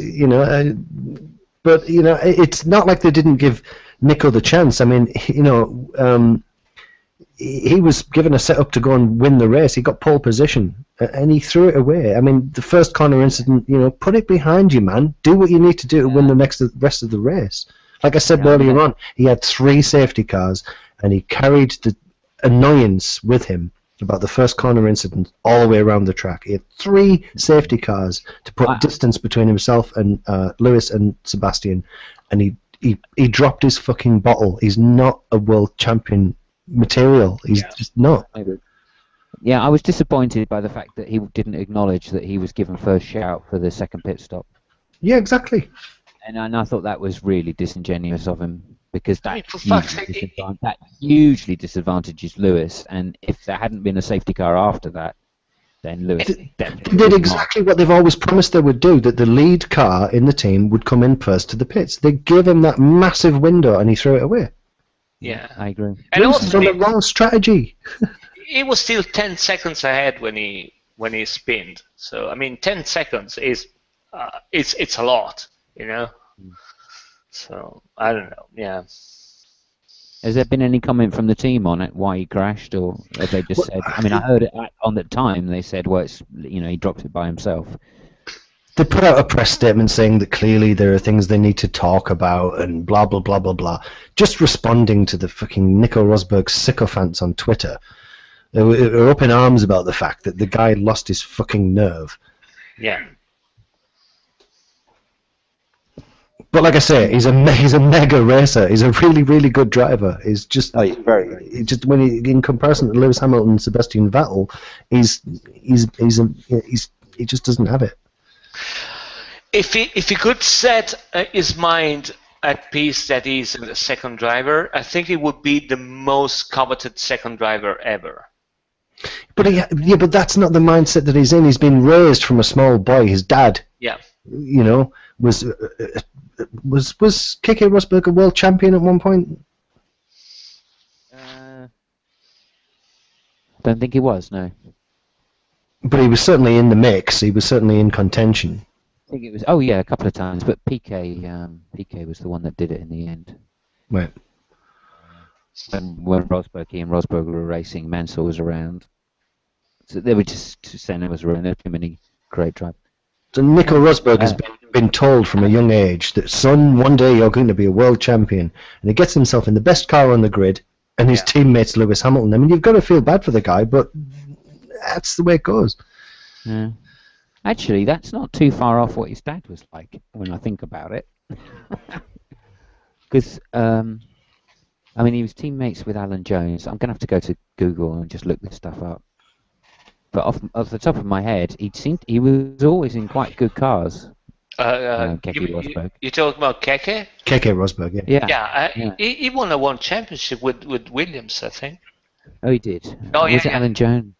but it's not like they didn't give Nico the chance. I mean, he was given a setup to go and win the race. He got pole position, and he threw it away. I mean, the first corner incident, put it behind you, man. Do what you need to do to win the rest of the race. Like I said earlier on, he had 3 safety cars, and he carried the annoyance with him about the first corner incident all the way around the track. He had 3 safety cars to put distance between himself and Lewis and Sebastian, and he dropped his fucking bottle. He's not a world champion material. He's just not. Yeah, I was disappointed by the fact that he didn't acknowledge that he was given first shout for the second pit stop. Yeah, exactly. And I thought that was really disingenuous of him, because that hugely disadvantages Lewis, and if there hadn't been a safety car after that, then Lewis definitely did exactly what they've always promised they would do, that the lead car in the team would come in first to the pits. They gave him that massive window and he threw it away. Yeah, I agree. And Lewis is on the wrong strategy. He was still 10 seconds ahead when he spinned. So I mean, 10 seconds is it's a lot, So I don't know. Yeah. Has there been any comment from the team on it, why he crashed, or have they just said? I mean, I heard it on the time. They said, well, it's he dropped it by himself. They put out a press statement saying that clearly there are things they need to talk about and blah blah blah blah blah. Just responding to the fucking Nico Rosberg sycophants on Twitter. They were up in arms about the fact that the guy lost his fucking nerve. Yeah. But like I say, he's a mega racer. He's a really, really good driver. He's just he's very good. In comparison to Lewis Hamilton and Sebastian Vettel, he just doesn't have it. If he could set his mind at peace that he's a second driver, I think he would be the most coveted second driver ever. But but that's not the mindset that he's in. He's been raised from a small boy. His dad, was Keke Rosberg a world champion at one point? Don't think he was, no. But he was certainly in the mix. He was certainly in contention. I think it was. Oh yeah, a couple of times. But Piquet was the one that did it in the end. Right. When he and Rosberg were racing, Mansell was around. So they were just Senna was around. There were too many great drivers. So Nico Rosberg has been told from a young age that, son, one day you're going to be a world champion, and he gets himself in the best car on the grid, and his teammate's Lewis Hamilton. I mean, you've got to feel bad for the guy, but that's the way it goes. Yeah. Actually, that's not too far off what his dad was like, when I think about it. Because, I mean, he was teammates with Alan Jones. I'm going to have to go to Google and just look this stuff up. But off the top of my head, he was always in quite good cars. Keke Rosberg. You talking about Keke? Keke Rosberg, yeah. He won a world championship with Williams, I think. Oh, he did. Oh, was it Alan Jones?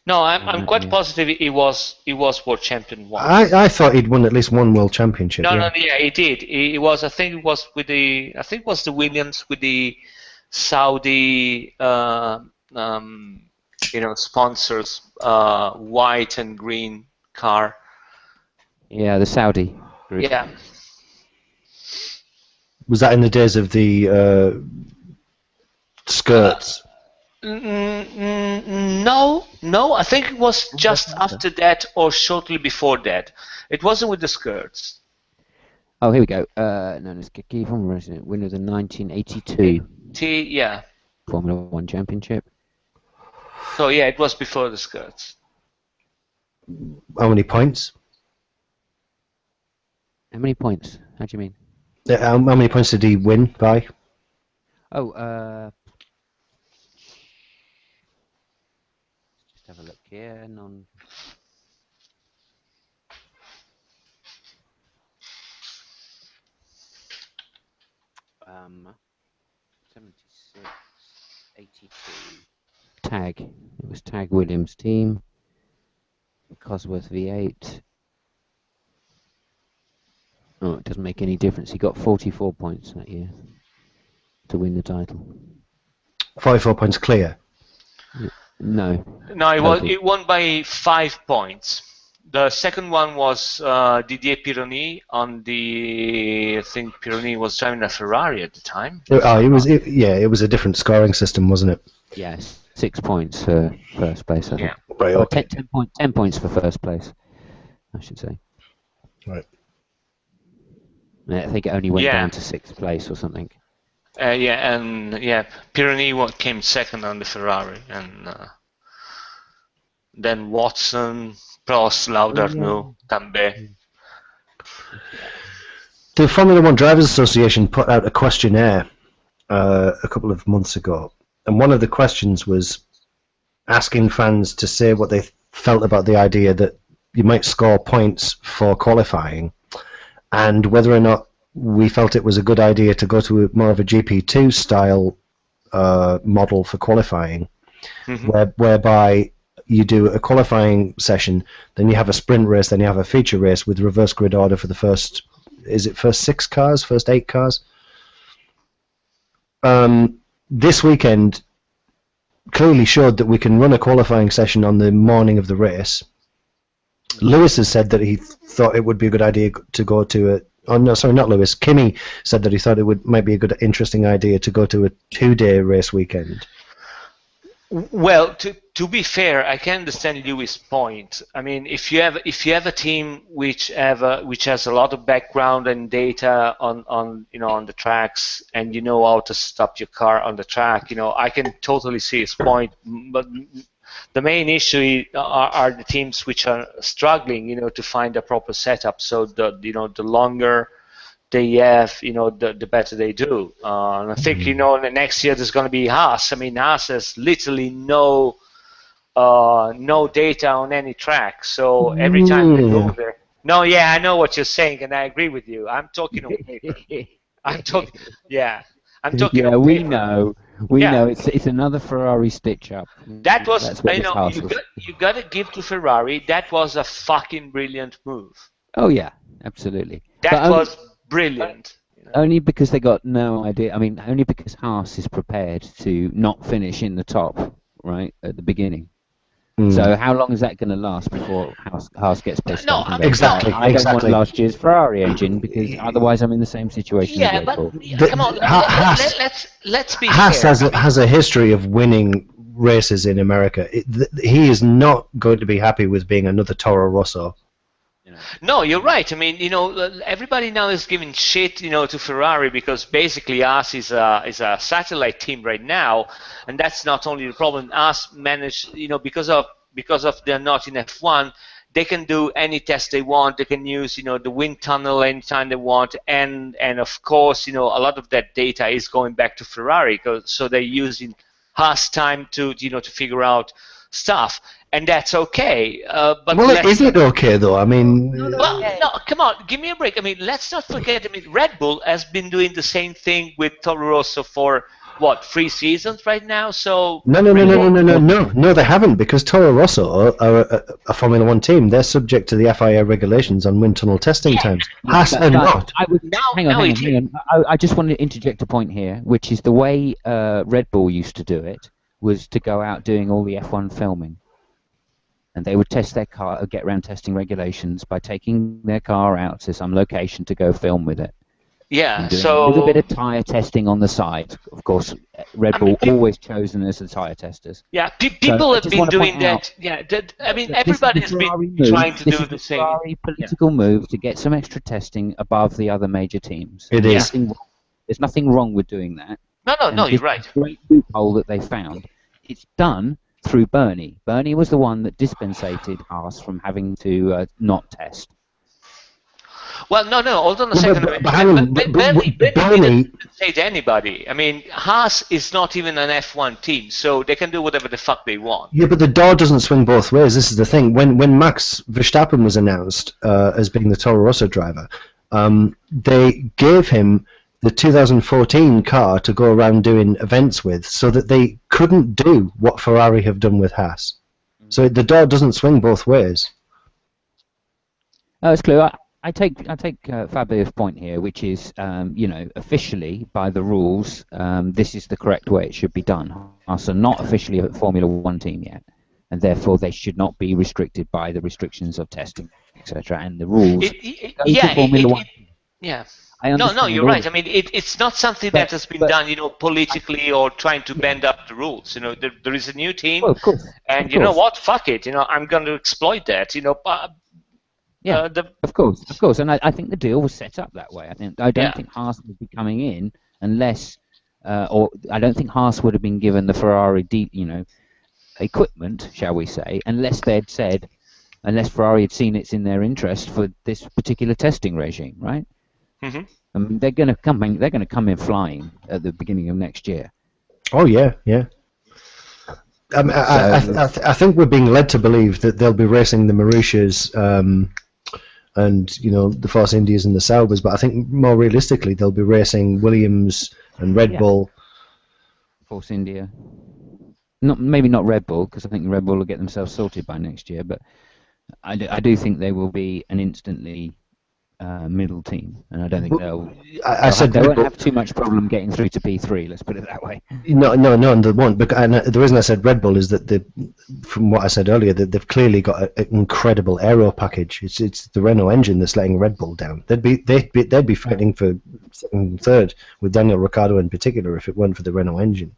No, I'm quite positive he was world champion once. I thought he'd won at least one world championship. No, he did. He was. I think it was with the. I think it was the Williams with the Saudi, sponsors, white and green car. Yeah, the Saudi group. Yeah. Was that in the days of the skirts? No. I think it was just after that or shortly before that. It wasn't with the skirts. Oh, here we go. Known as Kiki from Resident, winner of the 1982 Yeah. Formula One Championship. So yeah, it was before the skirts. How many points? How many points? How do you mean? How many points did he win by? Oh, just have a look here. Um, 76, 82. Tag. It was Tag Williams' team. Cosworth V8. Oh, it doesn't make any difference. He got 44 points that year to win the title. 44 points clear. No. No, it won by 5 points. The second one was Didier Pironi on the. I think Pironi was driving a Ferrari at the time. It was a different scoring system, wasn't it? Yes, 6 points for first place. I think. Right. Okay. 10 points for first place, I should say. Right. I think it only went down to 6th place or something. Pironi came second on the Ferrari, and then Watson, Prost, Laudarno, Tambay. The Formula One Drivers Association put out a questionnaire a couple of months ago, and one of the questions was asking fans to say what they felt about the idea that you might score points for qualifying, and whether or not we felt it was a good idea to go to more of a GP2 style model for qualifying, whereby you do a qualifying session, then you have a sprint race, then you have a feature race with reverse grid order for the first 6 cars, first 8 cars? This weekend clearly showed that we can run a qualifying session on the morning of the race. Lewis has said that he thought it would be a good idea to go to a... Oh, no, sorry, not Lewis. Kimi said that he thought it might be a good, interesting idea to go to a 2-day race weekend. Well, to be fair, I can understand Lewis' point. I mean, if you have a team which has a lot of background and data on the tracks, and you know how to stop your car on the track, I can totally see his point. But the main issue are the teams which are struggling, to find a proper setup. So the longer they have, the better they do. And I think, the next year there's going to be Haas. I mean, Haas has literally no data on any track. So every time they go there. No, yeah, I know what you're saying, and I agree with you. I'm talking on paper. I'm talking. Yeah, we know. We know it's another Ferrari stitch up. That was, you got to give to Ferrari. That was a fucking brilliant move. Oh yeah, absolutely. That was brilliant. Only because they got no idea. I mean, only because Haas is prepared to not finish in the top, right, at the beginning. So how long is that going to last before Haas gets pissed off? Exactly. I don't want last year's Ferrari engine because otherwise I'm in the same situation. Yeah, but come on, let's be Haas fair. has a history of winning races in America. He is not going to be happy with being another Toro Rosso. No, you're right. I mean, everybody now is giving shit, to Ferrari because basically Haas is a satellite team right now, and that's not only the problem. Haas managed, because of they're not in F1, they can do any test they want. They can use, the wind tunnel anytime they want, and of course, a lot of that data is going back to Ferrari, so they're using Haas time to figure out stuff. And that's okay. But is it okay though? I mean, no, come on, give me a break. I mean, let's not forget. I mean, Red Bull has been doing the same thing with Toro Rosso for 3 seasons right now. So no, they haven't, because Toro Rosso are a Formula One team. They're subject to the FIA regulations on wind tunnel testing times. Haas are not. Hang on. I just want to interject a point here, which is the way Red Bull used to do it was to go out doing all the F1 filming. And they would test their car, get around testing regulations by taking their car out to some location to go film with it. Yeah, and doing a so little bit of tyre testing on the side. Of course, Red Bull always chosen as the tyre testers. yeah, So people I have just been want to doing point out that. Yeah, that, I mean, that this is the everybody has been Ferrari trying move. to This do is the the same. Ferrari Yeah, political move to get some extra testing above the other major teams. It And is. there's nothing wrong with doing that. no, And you're this right. great loophole that they found, it's done through Bernie. Bernie was the one that dispensated Haas from having to not test. Well, no, hold on a Well, second. but hang on, Bernie Bernie. didn't say to anybody. I mean, Haas is not even an F1 team, so they can do whatever the fuck they want. Yeah, but the door doesn't swing both ways. This is the thing. When Max Verstappen was announced as being the Toro Rosso driver, they gave him the 2014 car to go around doing events with, so that they couldn't do what Ferrari have done with Haas. So the door doesn't swing both ways. Oh, it's clear. I take Fabio's point here, which is, officially by the rules, this is the correct way it should be done. Haas are not officially a Formula One team yet, and therefore they should not be restricted by the restrictions of testing, etc. And the rules. Yeah. I understand No, you're right. I mean, it's not something that has been done, politically or trying to bend up the rules. There is a new team, well, of course, and you know what? Fuck it. I'm going to exploit that. Yeah, of course, and I think the deal was set up that way. I don't think Haas would be coming in unless, or I don't think Haas would have been given the Ferrari, equipment, shall we say, unless Ferrari had seen it's in their interest for this particular testing regime, right? Mm-hmm. I mean, they're going to come in flying at the beginning of next year. Oh yeah. I think we're being led to believe that they'll be racing the Mauritius and the Force Indias and the Saubers, but I think more realistically they'll be racing Williams and Red Bull. Force India. Maybe not Red Bull, because I think Red Bull will get themselves sorted by next year, but I do think they will be an instantly middle team, and I don't think they won't have too much problem getting through to P3. Let's put it that way. No, they won't. And the reason I said Red Bull is that from what I said earlier, that they've clearly got an incredible aero package. It's the Renault engine that's letting Red Bull down. They'd be fighting for second and third with Daniel Ricciardo in particular if it weren't for the Renault engine.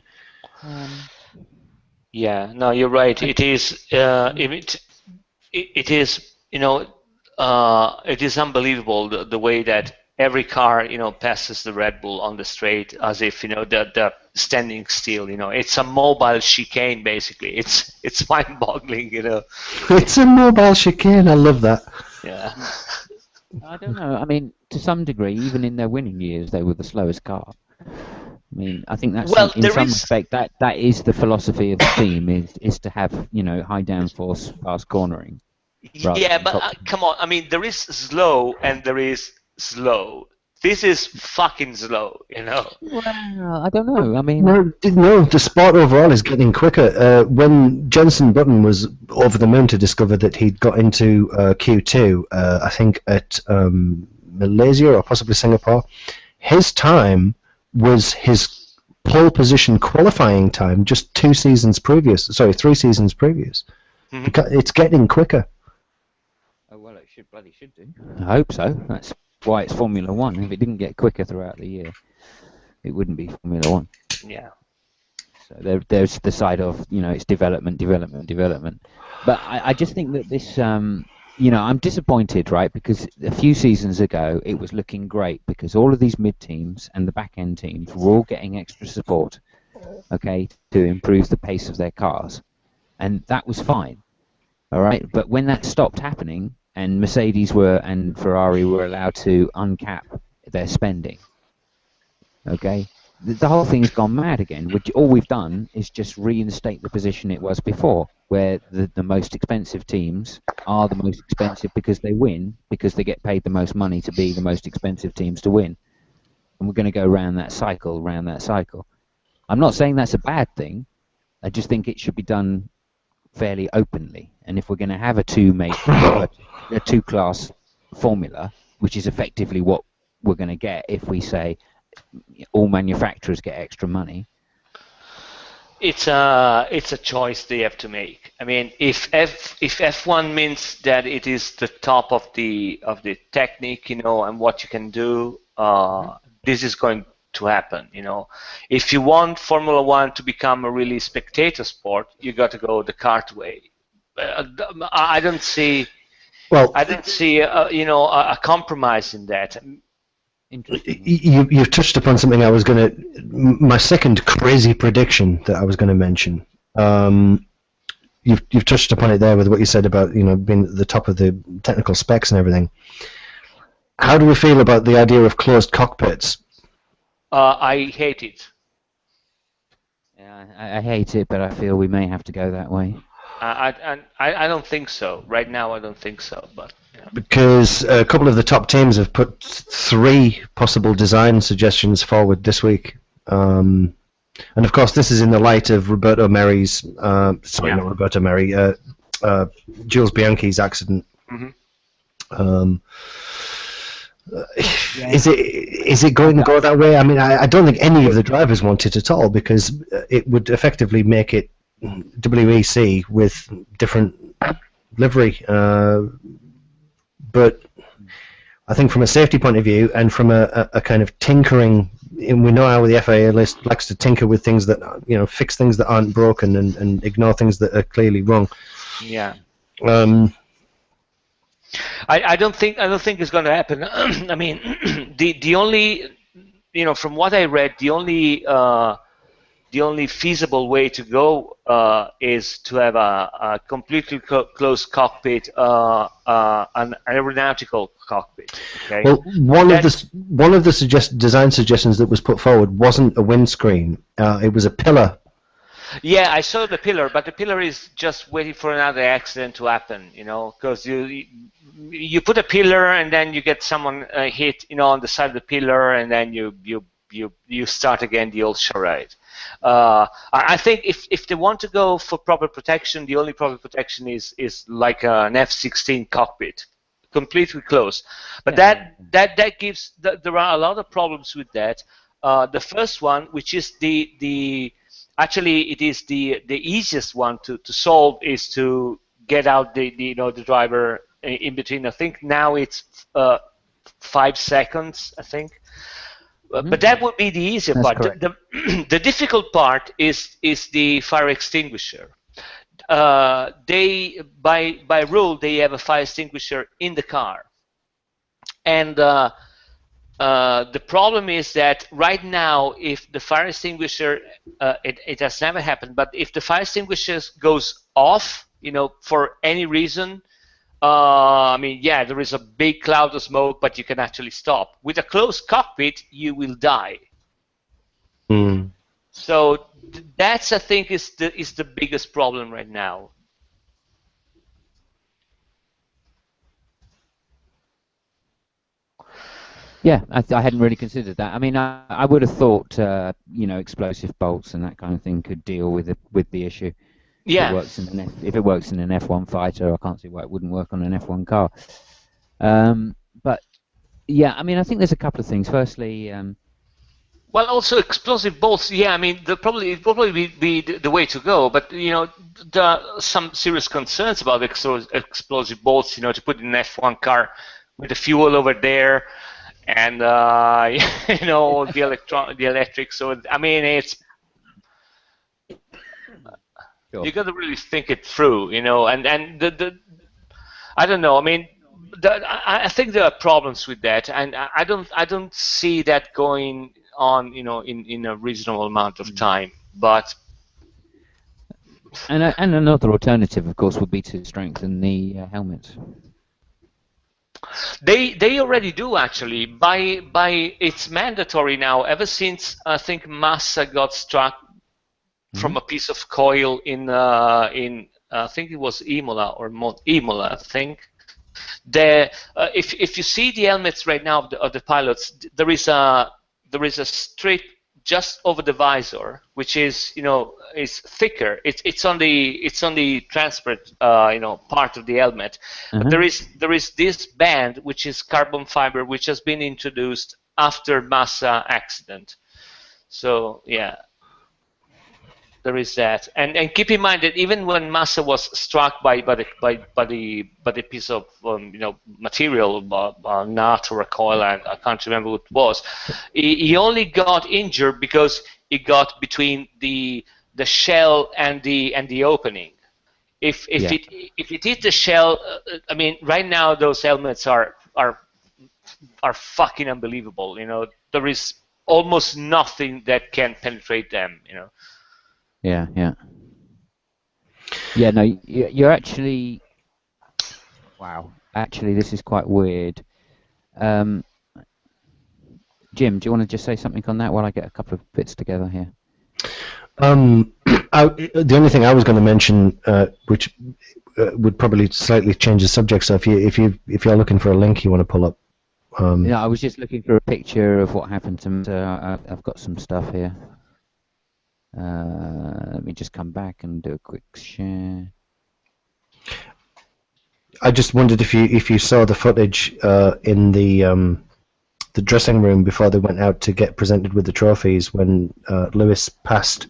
Yeah, no, you're right. It is. It is. It is unbelievable the way that every car passes the Red Bull on the straight as if they're standing still. It's a mobile chicane basically. It's mind-boggling. It's a mobile chicane. I love that. Yeah. I don't know. I mean, to some degree, even in their winning years, they were the slowest car. I mean, I think that's in some respect that is the philosophy of the team is to have high downforce, fast cornering. Yeah, but come on. I mean, there is slow and there is slow. This is fucking slow, Well, I don't know. I mean, no. The sport overall is getting quicker. When Jenson Button was over the moon to discover that he'd got into Q2, I think at Malaysia or possibly Singapore, his time was his pole position qualifying time just 3 seasons previous. Mm-hmm. Because it's getting quicker. Oh well, it should do. I hope so. That's why it's Formula One. If it didn't get quicker throughout the year, it wouldn't be Formula One. Yeah. So there's the side of it's development. But I just think that this I'm disappointed, right? Because a few seasons ago it was looking great because all of these mid teams and the back end teams were all getting extra support, okay, to improve the pace of their cars, and that was fine. All right, but when that stopped happening and Mercedes and Ferrari were allowed to uncap their spending, okay, the whole thing's gone mad again. All we've done is just reinstate the position it was before, where the most expensive teams are the most expensive because they win, because they get paid the most money to be the most expensive teams to win. And we're going to go round that cycle. I'm not saying that's a bad thing. I just think it should be done fairly openly, and if we're going to have a two-class formula, which is effectively what we're going to get if we say all manufacturers get extra money, it's a choice they have to make. I mean, if F1 means that it is the top of the technique, and what you can do, this is going to happen. If you want Formula One to become a really spectator sport, you got to go the kart way. I don't see. Well, I don't see a compromise in that. Interesting. You've touched upon something my second crazy prediction that I was going to mention. You've touched upon it there with what you said about being at the top of the technical specs and everything. How do we feel about the idea of closed cockpits? I hate it. Yeah, I hate it, but I feel we may have to go that way. I don't think so. Right now, I don't think so. But because a couple of the top teams have put 3 possible design suggestions forward this week. And of course, this is in the light of Roberto Merri's, not Roberto Merri, Jules Bianchi's accident. Mm-hmm. Is it going to go that way? I mean, I don't think any of the drivers want it at all, because it would effectively make it WEC with different livery. But I think from a safety point of view and from a kind of tinkering, and we know how the FIA likes to tinker with things that, fix things that aren't broken and ignore things that are clearly wrong. Yeah. I don't think it's going to happen. I mean, the only, from what I read, the only feasible way to go is to have a completely closed cockpit, an aeronautical cockpit. Okay. Well, one of the design suggestions that was put forward wasn't a windscreen; it was a pillar. Yeah, I saw the pillar, but the pillar is just waiting for another accident to happen. Because you put a pillar and then you get someone hit, on the side of the pillar, and then you start again the old charade. I think if they want to go for proper protection, the only proper protection is like an F-16 cockpit, completely closed. But that gives there are a lot of problems with that. The first one, which is actually it is the easiest one to solve, is to get out the driver in between. I think now it's 5 seconds. I think. But that would be the easier part. The difficult part is the fire extinguisher. They by rule they have a fire extinguisher in the car, and the problem is that right now, if the fire extinguisher, it has never happened, but if the fire extinguisher goes off, for any reason. I mean, yeah, there is a big cloud of smoke, but you can actually stop. With a closed cockpit, you will die. So that's, I think, is the biggest problem right now. Yeah, I hadn't really considered that. I mean, I would have thought, explosive bolts and that kind of thing could deal with the issue. Yeah. If it works in an F1 fighter, I can't see why it wouldn't work on an F1 car. But yeah, I mean, I think there's a couple of things. Firstly, well, also explosive bolts. Yeah, I mean, it would probably be the way to go. But there are some serious concerns about explosive bolts. To put in an F1 car with the fuel over there, and the electric. So I mean, it's. Sure. You got to really think it through, and the I don't know. I mean, I think there are problems with that, and I don't see that going on, in a reasonable amount of time. But and another alternative, of course, would be to strengthen the helmets. They already do, actually. By it's mandatory now. Ever since I think Massa got struck from a piece of coil in I think it was Imola Imola, I think. If you see the helmets right now of the pilots, there is a strip just over the visor, which is is thicker. It's on the transparent part of the helmet. But there is this band which is carbon fiber, which has been introduced after Massa accident. So yeah. There is that, and keep in mind that even when Massa was struck by the piece of material, a nut or a coil, and I can't remember what it was, he only got injured because he got between the shell and the opening. If it hit the shell, I mean, right now those helmets are fucking unbelievable. There is almost nothing that can penetrate them. Yeah. No, you're actually. Wow. Actually, this is quite weird. Jim, do you want to just say something on that while I get a couple of bits together here? The only thing I was going to mention, which would probably slightly change the subject, so if you're looking for a link you want to pull up. Yeah, I was just looking for a picture of what happened to me. So I've got some stuff here. Let me just come back and do a quick share. I just wondered if you saw the footage in the dressing room before they went out to get presented with the trophies when Lewis passed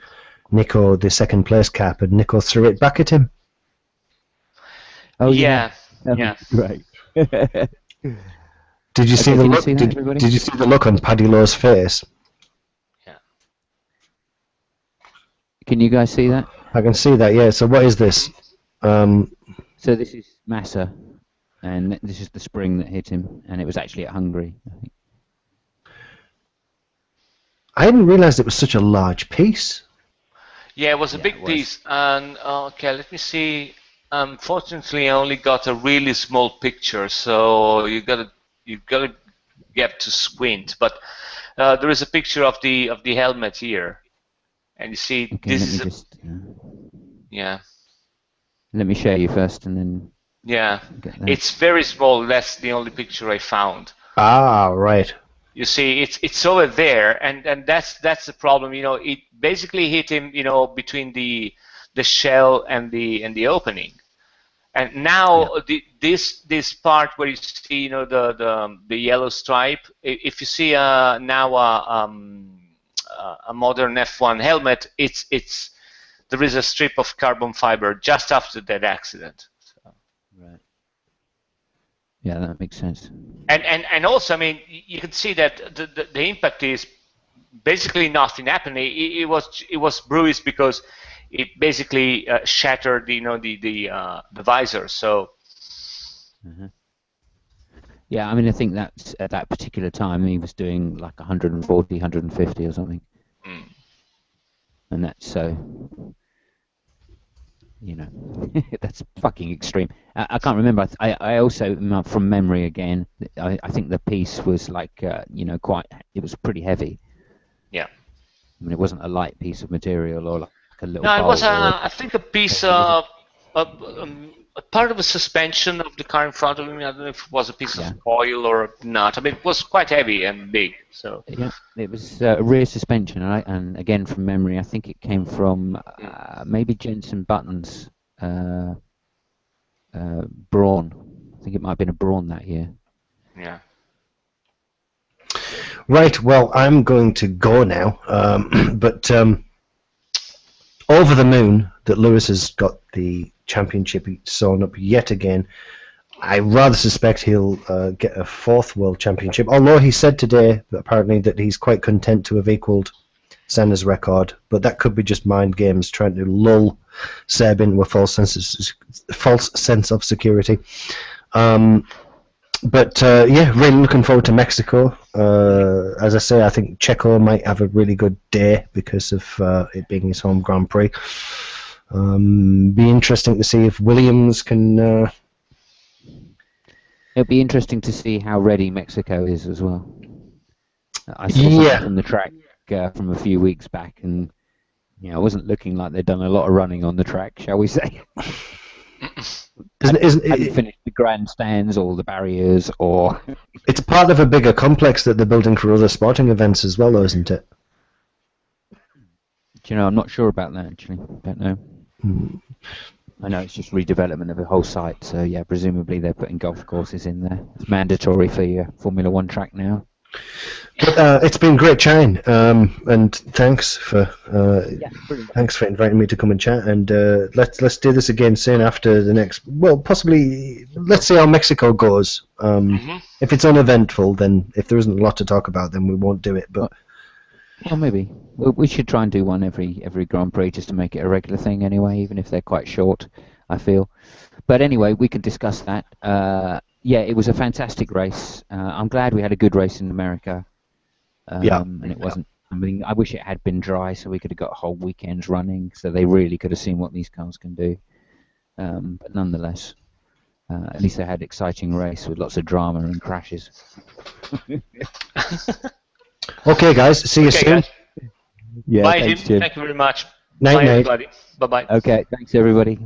Nico the second place cap and Nico threw it back at him. Oh yeah. Right. Did you see the look? Did you see the look on Paddy Lowe's face? Yeah. Can you guys see that? I can see that. Yeah. So what is this? So this is Massa, and this is the spring that hit him, and it was actually at Hungary, I think. I didn't realise it was such a large piece. Yeah, it was a big piece, and okay, let me see. Unfortunately, I only got a really small picture, so you gotta get to squint. But there is a picture of the helmet here, and you see this is yeah. Let me show you first, and then. Yeah, it's very small. That's the only picture I found. Ah, right. You see, it's over there, and that's the problem. It basically hit him, between the shell and the opening. And now this part where you see, the yellow stripe. If you see now a modern F1 helmet, there is a strip of carbon fiber just after that accident. So. Right. Yeah, that makes sense. And also, I mean, you can see that the impact is basically nothing happened. It was bruised because it basically shattered, the visor. So. Mm-hmm. Yeah, I mean, I think that's at that particular time he was doing like 140, 150 or something, and that's so. That's fucking extreme. I can't remember. I also, from memory again, I think the piece was like, quite. It was pretty heavy. Yeah. I mean, it wasn't a light piece of material or like a little. No, it was. I think a piece of a part of a suspension of the car in front of him. I don't know if it was a piece of coil or not. I mean, it was quite heavy and big. So. Yeah, it was a rear suspension, and again from memory, I think it came from maybe Jensen Button's Brawn. I think it might have been a Brawn that year. Yeah. Right. Well, I'm going to go now, but over the moon that Lewis has got the championship sewn up yet again. I rather suspect he'll get a fourth world championship, although he said today apparently that he's quite content to have equalled Senna's record, but that could be just mind games trying to lull Seb into a false sense of security. But really looking forward to Mexico. As I say, I think Checo might have a really good day because of it being his home Grand Prix. Be interesting to see if Williams can... It'll be interesting to see how ready Mexico is as well. I saw something from the track from a few weeks back, and it wasn't looking like they'd done a lot of running on the track, shall we say. Hadn't finished the grandstands or the barriers, or... It's part of a bigger complex that they're building for other sporting events as well, though, isn't it? Do you know, I'm not sure about that, actually. Don't know. I know it's just redevelopment of the whole site, so yeah, presumably they're putting golf courses in there. It's mandatory for your Formula One track now. But it's been great chatting, and thanks for Brilliant. thanks for inviting me to come and chat. And let's do this again soon after the next. Well, possibly. Let's see how Mexico goes. If it's uneventful, then if there isn't a lot to talk about, then we won't do it. But well, maybe we should try and do one every Grand Prix just to make it a regular thing. Anyway, even if they're quite short, I feel. But anyway, we can discuss that. Yeah, it was a fantastic race. I'm glad we had a good race in America. And it wasn't. I mean, I wish it had been dry so we could have got whole weekends running, so they really could have seen what these cars can do. But nonetheless, at least they had an exciting race with lots of drama and crashes. okay, guys, see you soon. Guys. Yeah, Bye, thanks, Jim. Jim. Thank you very much. Night, Bye, night. everybody. Bye-bye. Okay, thanks everybody.